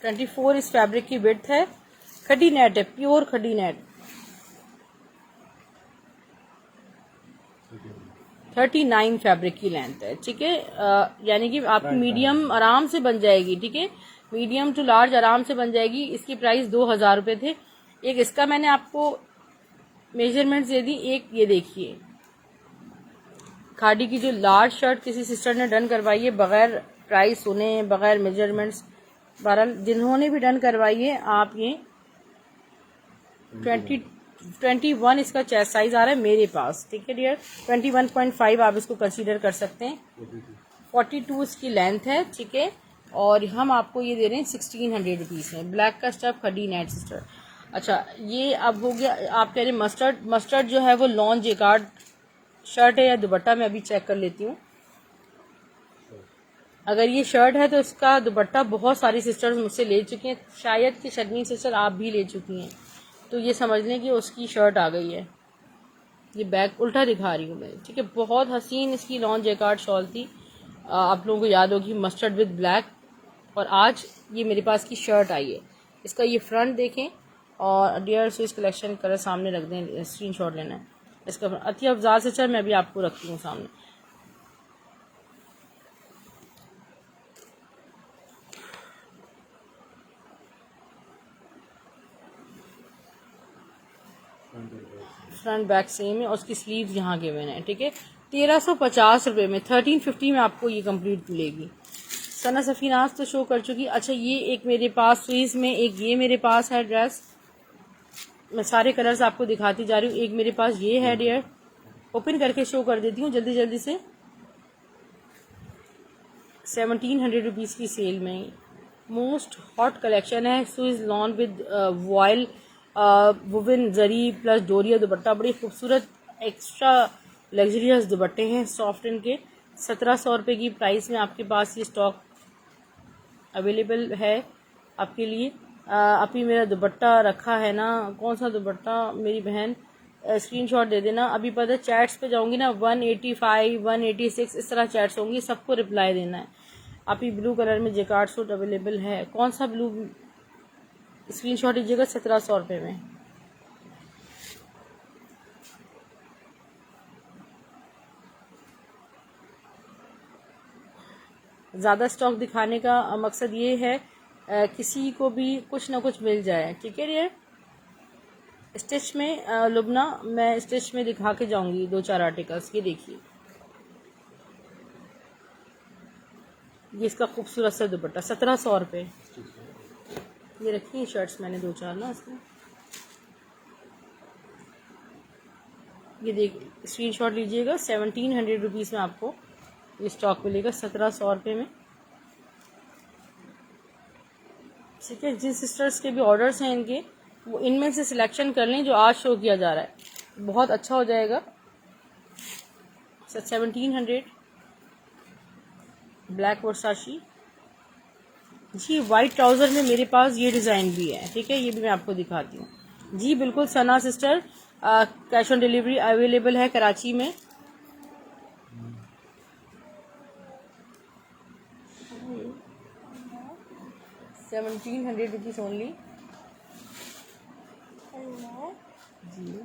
24 इस फैब्रिक की विड्थ है। खड्डी नेट है, प्योर खड्डी नेट। 39 फैब्रिक की लेंथ है, ठीक है। यानी कि आपकी मीडियम आराम से बन जाएगी, ठीक है। मीडियम टू लार्ज आराम से बन जाएगी। इसकी प्राइस 2000 रुपये थे। एक इसका मैंने आपको मेजरमेंट्स दे दी। एक ये देखिए, खादी की जो लार्ज शर्ट किसी सिस्टर ने डन करवाई है बगैर प्राइस सुने, बगैर मेजरमेंट्स। बहरहाल जिन्होंने भी डन करवाई है, आप ये 21 इसका चेस्ट साइज आ रहा है मेरे पास, ठीक है डियर। 21.5 आप इसको कंसीडर कर सकते हैं। 42 इसकी लेंथ है, ठीक है। और हम आपको ये दे रहे हैं 1600 रुपीज़ में। ब्लैक का स्टफ, खड़ी नेट सिस्टर। अच्छा, ये अब हो गया। आप कह रहे हैं मस्टर्ड, मस्टर्ड जो है वो लॉन जेकार्ड शर्ट है या दुपट्टा, मैं अभी चेक कर लेती हूँ। अगर ये शर्ट है तो इसका दुपट्टा बहुत सारी सिस्टर्स मुझसे ले चुकी हैं, शायद कि शर्मीन सिस्टर आप भी ले चुकी हैं, तो ये समझ लें कि उसकी शर्ट आ गई है। ये बैग उल्टा दिखा रही हूँ मैं, ठीक है। बहुत हसीन इसकी लॉन जैकार्ड शॉल थी, आप लोगों को याद होगी, मस्टर्ड विद ब्लैक। और आज ये मेरे पास की शर्ट आई है। इसका ये फ्रंट देखें, और डियर स्विस कलेक्शन कलर सामने रख दें, स्क्रीनशॉट लेना है इसका। अति अफजाल से चल मैं अभी आपको रखती हूँ सामने। फ्रंट बैक सेम है और उसकी स्लीव यहाँ के हुए हैं, ठीक है। 1350 रुपये में, 1350 में आपको ये कंप्लीट मिलेगी। सना सफीनाज तो शो कर चुकी। अच्छा, ये एक मेरे पास स्वीज में, एक ये मेरे पास है ड्रेस। मैं सारे कलर्स आपको दिखाती जा रही हूँ। एक मेरे पास ये है डियर, ओपन करके शो कर देती हूँ जल्दी जल्दी से। 1700 रुपीज़ की सेल में मोस्ट हॉट कलेक्शन है। Swiss lawn with vial woven zari plus डोरिया दुपट्टा, बड़ी खूबसूरत एक्स्ट्रा लग्जरियस दुपट्टे हैं, सॉफ्ट इनके। 1700 रुपये की प्राइस में आपके पास ये स्टॉक अवेलेबल है आपके लिए। अभी मेरा दुपट्टा रखा है ना, कौन सा दुपट्टा मेरी बहन, स्क्रीनशॉट दे देना। अभी पता चैट्स पे जाऊंगी ना, 185 186 इस तरह चैट्स होंगी, सबको रिप्लाई देना है। आप ही ब्लू कलर में जेकार्ड सूट अवेलेबल है, कौन सा ब्लू, स्क्रीनशॉट लीजिएगा। 1700 रुपये में। ज़्यादा स्टॉक दिखाने का मकसद ये है किसी को भी कुछ ना कुछ मिल जाए, ठीक है डियर। स्टिच में लुबना, मैं स्टिच में दिखा के जाऊंगी 2-4 आर्टिकल्स। ये देखिए, ये इसका खूबसूरत सा दुपट्टा 1700 रुपये। ये रखी है शर्ट्स मैंने 2-4 ना इसमें। ये देख, स्क्रीनशॉट लीजिएगा। 1700 रुपीज़ में आपको ये स्टॉक मिलेगा 1700 रुपये में, ठीक है। जिन सिस्टर्स के भी ऑर्डर्स हैं इनके, वो इनमें से सिलेक्शन कर लें जो आज शो किया जा रहा है, बहुत अच्छा हो जाएगा। 1700 ब्लैक वर्साची जी। वाइट ट्राउज़र में मेरे पास ये डिज़ाइन भी है, ठीक है। ये भी मैं आपको दिखाती हूँ जी। बिल्कुल Sana sister, cash on delivery available है कराची में। ₹1700 ओनली जी।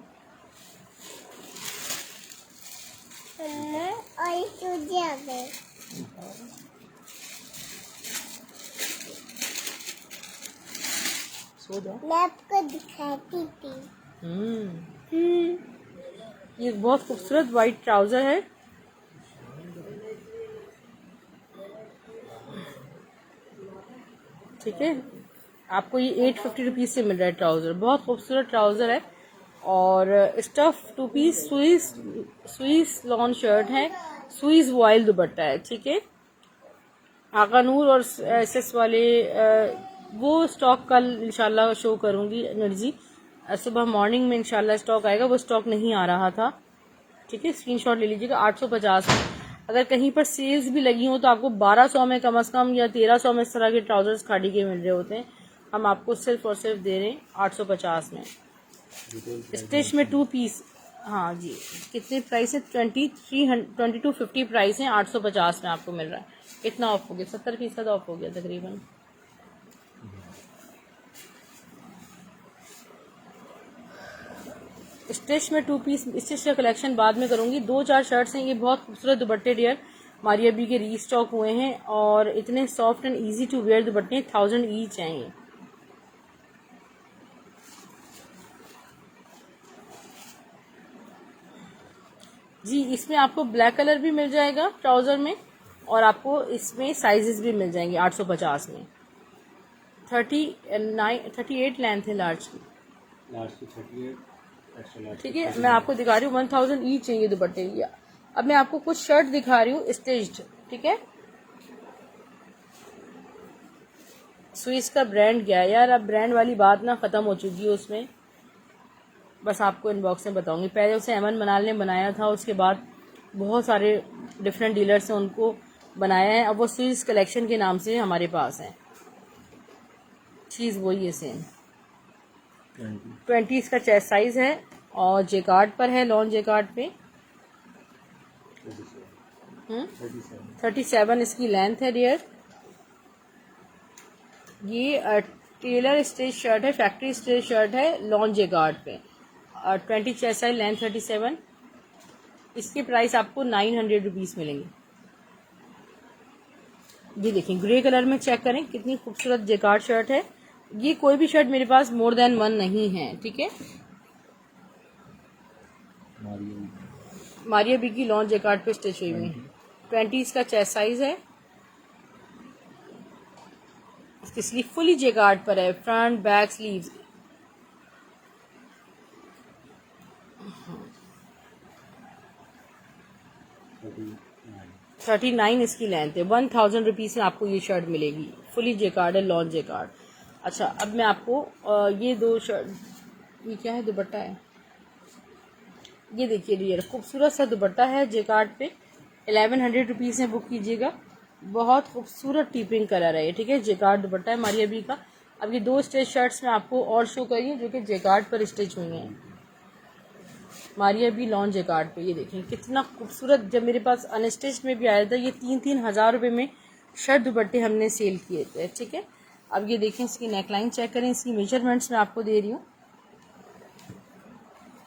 सो जाओ, मैं आपको दिखाती थी। ये बहुत खूबसूरत वाइट ट्राउज़र है। ठीक है, आपको ये 850 रुपीज़ से मिल रहा है ट्राउज़र। बहुत खूबसूरत ट्राउज़र है और stuff 2 piece Swiss lawn shirt है, स्वीस वॉयल दुपट्टा है। ठीक है, आका नूर और एसएस वाले वो स्टॉक कल इंशाल्लाह शो करूंगी एनर्जी। सुबह मॉर्निंग में इंशाल्लाह स्टॉक आएगा, वो स्टॉक नहीं आ रहा था। ठीक है, स्क्रीनशॉट ले लीजिएगा। 850 में अगर कहीं पर सेल्स भी लगी हो तो आपको 1200 में कम से कम या 1300 में इस तरह के ट्राउजर्स खाड़ी के मिल रहे होते हैं। हम आपको सिर्फ और सिर्फ दे रहे हैं 850 में। स्टिच में 2 पीस, हाँ जी, कितने प्राइस है? 2250 प्राइस है, 850 में आपको मिल रहा है। कितना ऑफ हो गया? 70% ऑफ हो गया तकरीबन। स्टिच में 2 पीस, स्टिच का कलेक्शन बाद में करूंगी। 2-4 शर्ट्स हैं, ये बहुत खूबसूरत दुपट्टे डियर मारिया बी के रीस्टॉक हुए हैं और इतने soft and easy to wear दुपट्टे 1000 ईच हैं ये। जी, इसमें आपको ब्लैक कलर भी मिल जाएगा ट्राउजर में और आपको इसमें साइजेस भी मिल जाएंगे 850 में। 38 लेंथ है लार्ज की। ठीक है, मैं आपको दिखा रही हूँ 1000 ईच चाहिए दुपट्टे। अब मैं आपको कुछ शर्ट दिखा रही हूँ स्टिच्ड। ठीक है, स्विस का ब्रांड क्या है यार? अब ब्रांड वाली बात ना खत्म हो चुकी है उसमें, बस आपको इनबॉक्स में बताऊंगी। पहले उसे अमन मनाल ने बनाया था, उसके बाद बहुत सारे डिफरेंट डीलर्स ने उनको बनाया है। अब वो स्विस कलेक्शन के नाम से हमारे पास है। चीज़ वही है सेम। 20 इसका चेस्ट साइज है और जेकार्ड पर है, लॉन जेकार्ड पे। 37 इसकी लेंथ है डियर। ये टेलर स्टिच शर्ट है, फैक्ट्री स्टिच शर्ट है, लॉन जेकार्ड पे। 20 चेस्ट साइज, लेंथ 37। इसके प्राइस आपको 900 रुपीज़ मिलेंगे। ये देखें, ग्रे कलर में चेक करें कितनी खूबसूरत जेकार्ड शर्ट है। ये कोई भी शर्ट मेरे पास मोर देन 1 नहीं है। ठीक है, मारिया बी की लॉन जेकार्ड पे स्टिच हुई हुई। 20 इसका चेस्ट साइज है। इसकी स्लीव फुली जेकार्ड पर है, फ्रंट बैक स्लीव्स। थर्टी 39 इसकी लेंथ है। 1000 रुपीज़ में आपको ये शर्ट मिलेगी, फुली जेकार्ड है, लॉन जेकार्ड। अच्छा, अब मैं आपको ये 2 शर्ट, ये क्या है? दुपट्टा है। ये देखिए डियर, खूबसूरत सा दुपट्टा है जेकार्ड पे। 1100 रुपीज़ में बुक कीजिएगा। बहुत खूबसूरत टीपिंग कलर है ये। ठीक है, जेकार्ड दुपट्टा है मारिया बी का। अब ये 2 स्टिच शर्ट्स में आपको और शो करिए जो कि जेकार्ड पर स्टिच हुई हैं, मारिया बी लॉन जेकार्ड पे। ये देखें कितना खूबसूरत। जब मेरे पास अनस्टिच में भी आया था, ये 3-3 हज़ार रुपये में शर्ट दुपट्टे हमने सेल किए थे। ठीक है, अब ये देखें, इसकी नेकलाइन चेक करें, इसकी मेजरमेंट्स मैं आपको दे रही हूँ।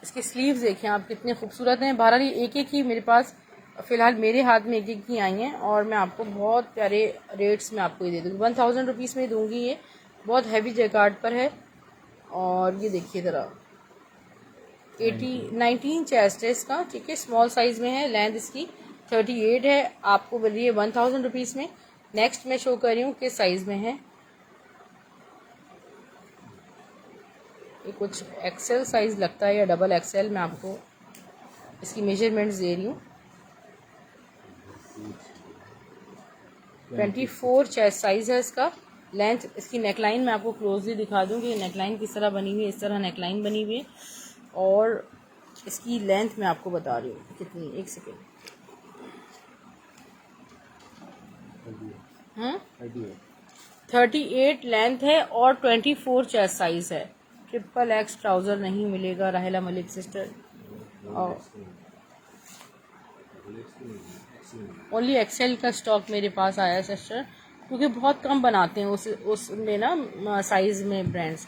इसके स्लीव्स देखें आप कितने खूबसूरत हैं। बहरहाल एक एक ही मेरे पास फ़िलहाल मेरे हाथ में एक एक ही आई हैं और मैं आपको बहुत प्यारे रेट्स में आपको ये दे दूँगी। 1000 रुपीज़ में दूँगी। ये बहुत हैवी जेकार्ड पर है और ये देखिए ज़रा 19 चेस्ट है इसका। ठीक है, स्मॉल साइज़ में है, लेंथ इसकी 38 है। आपको मिल रही है 1000 रुपीज़ में। नेक्स्ट मैं शो कर रही हूँ किस साइज़ में है। ये कुछ एक्सेल साइज़ लगता है या डबल एक्सेल। मैं आपको इसकी मेजरमेंट्स दे रही हूँ। 24 चेस्ट साइज़ है इसका। लेंथ, इसकी नेकलाइन मैं आपको क्लोजली दिखा दूँ कि नेकलाइन किस तरह बनी हुई है। इस तरह नेकलाइन बनी हुई है और इसकी लेंथ मैं आपको बता रही हूँ कितनी। एक सेकेंड। 38 लेंथ है और 24 चेस्ट साइज़ है। XXX ट्राउज़र नहीं मिलेगा राहिला मलिक सिस्टर, और ओनली एक्सेल का स्टॉक मेरे पास आया है सिस्टर, क्योंकि बहुत कम बनाते हैं उसमें ना साइज़ में ब्रांड्स।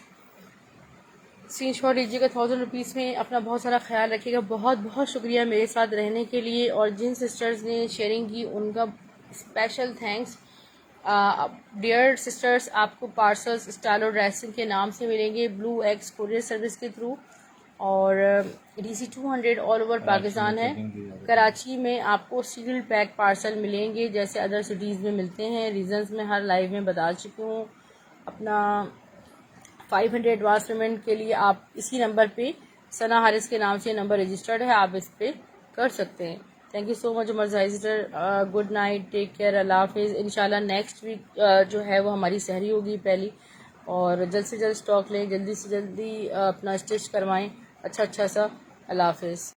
स्क्रीनशॉट लीजिएगा 1000 रुपीज़ में। अपना बहुत सारा ख्याल रखिएगा। बहुत बहुत शुक्रिया मेरे साथ रहने के लिए और जिन सिस्टर्स ने शेयरिंग की उनका स्पेशल थैंक्स। डियर सिस्टर्स, आपको पार्सल्स स्टाइलो ड्रेसिंग के नाम से मिलेंगे ब्लू एक्स कुरियर सर्विस के थ्रू। और DC 200 ऑल ओवर पाकिस्तान है। कराची में आपको सील्ड पैक पार्सल मिलेंगे जैसे अदर सिटीज़ में मिलते हैं। रीजंस में हर लाइव में बता चुकी हूँ। अपना 500 एडवांस पेमेंट के लिए आप इसी नंबर पे, सना हारिस के नाम से नंबर रजिस्टर्ड है, आप इस पे कर सकते हैं। Thank you so much Umar Zahir sister, good night, take care, अल्लाह हाफिज़। इंशाल्लाह नेक्स्ट वीक जो है वो हमारी सहरी होगी पहली, और जल्द से जल्द स्टॉक लें, जल्दी से जल्दी अपना स्टिच करवाएं अच्छा सा। अल्लाह हाफिज़।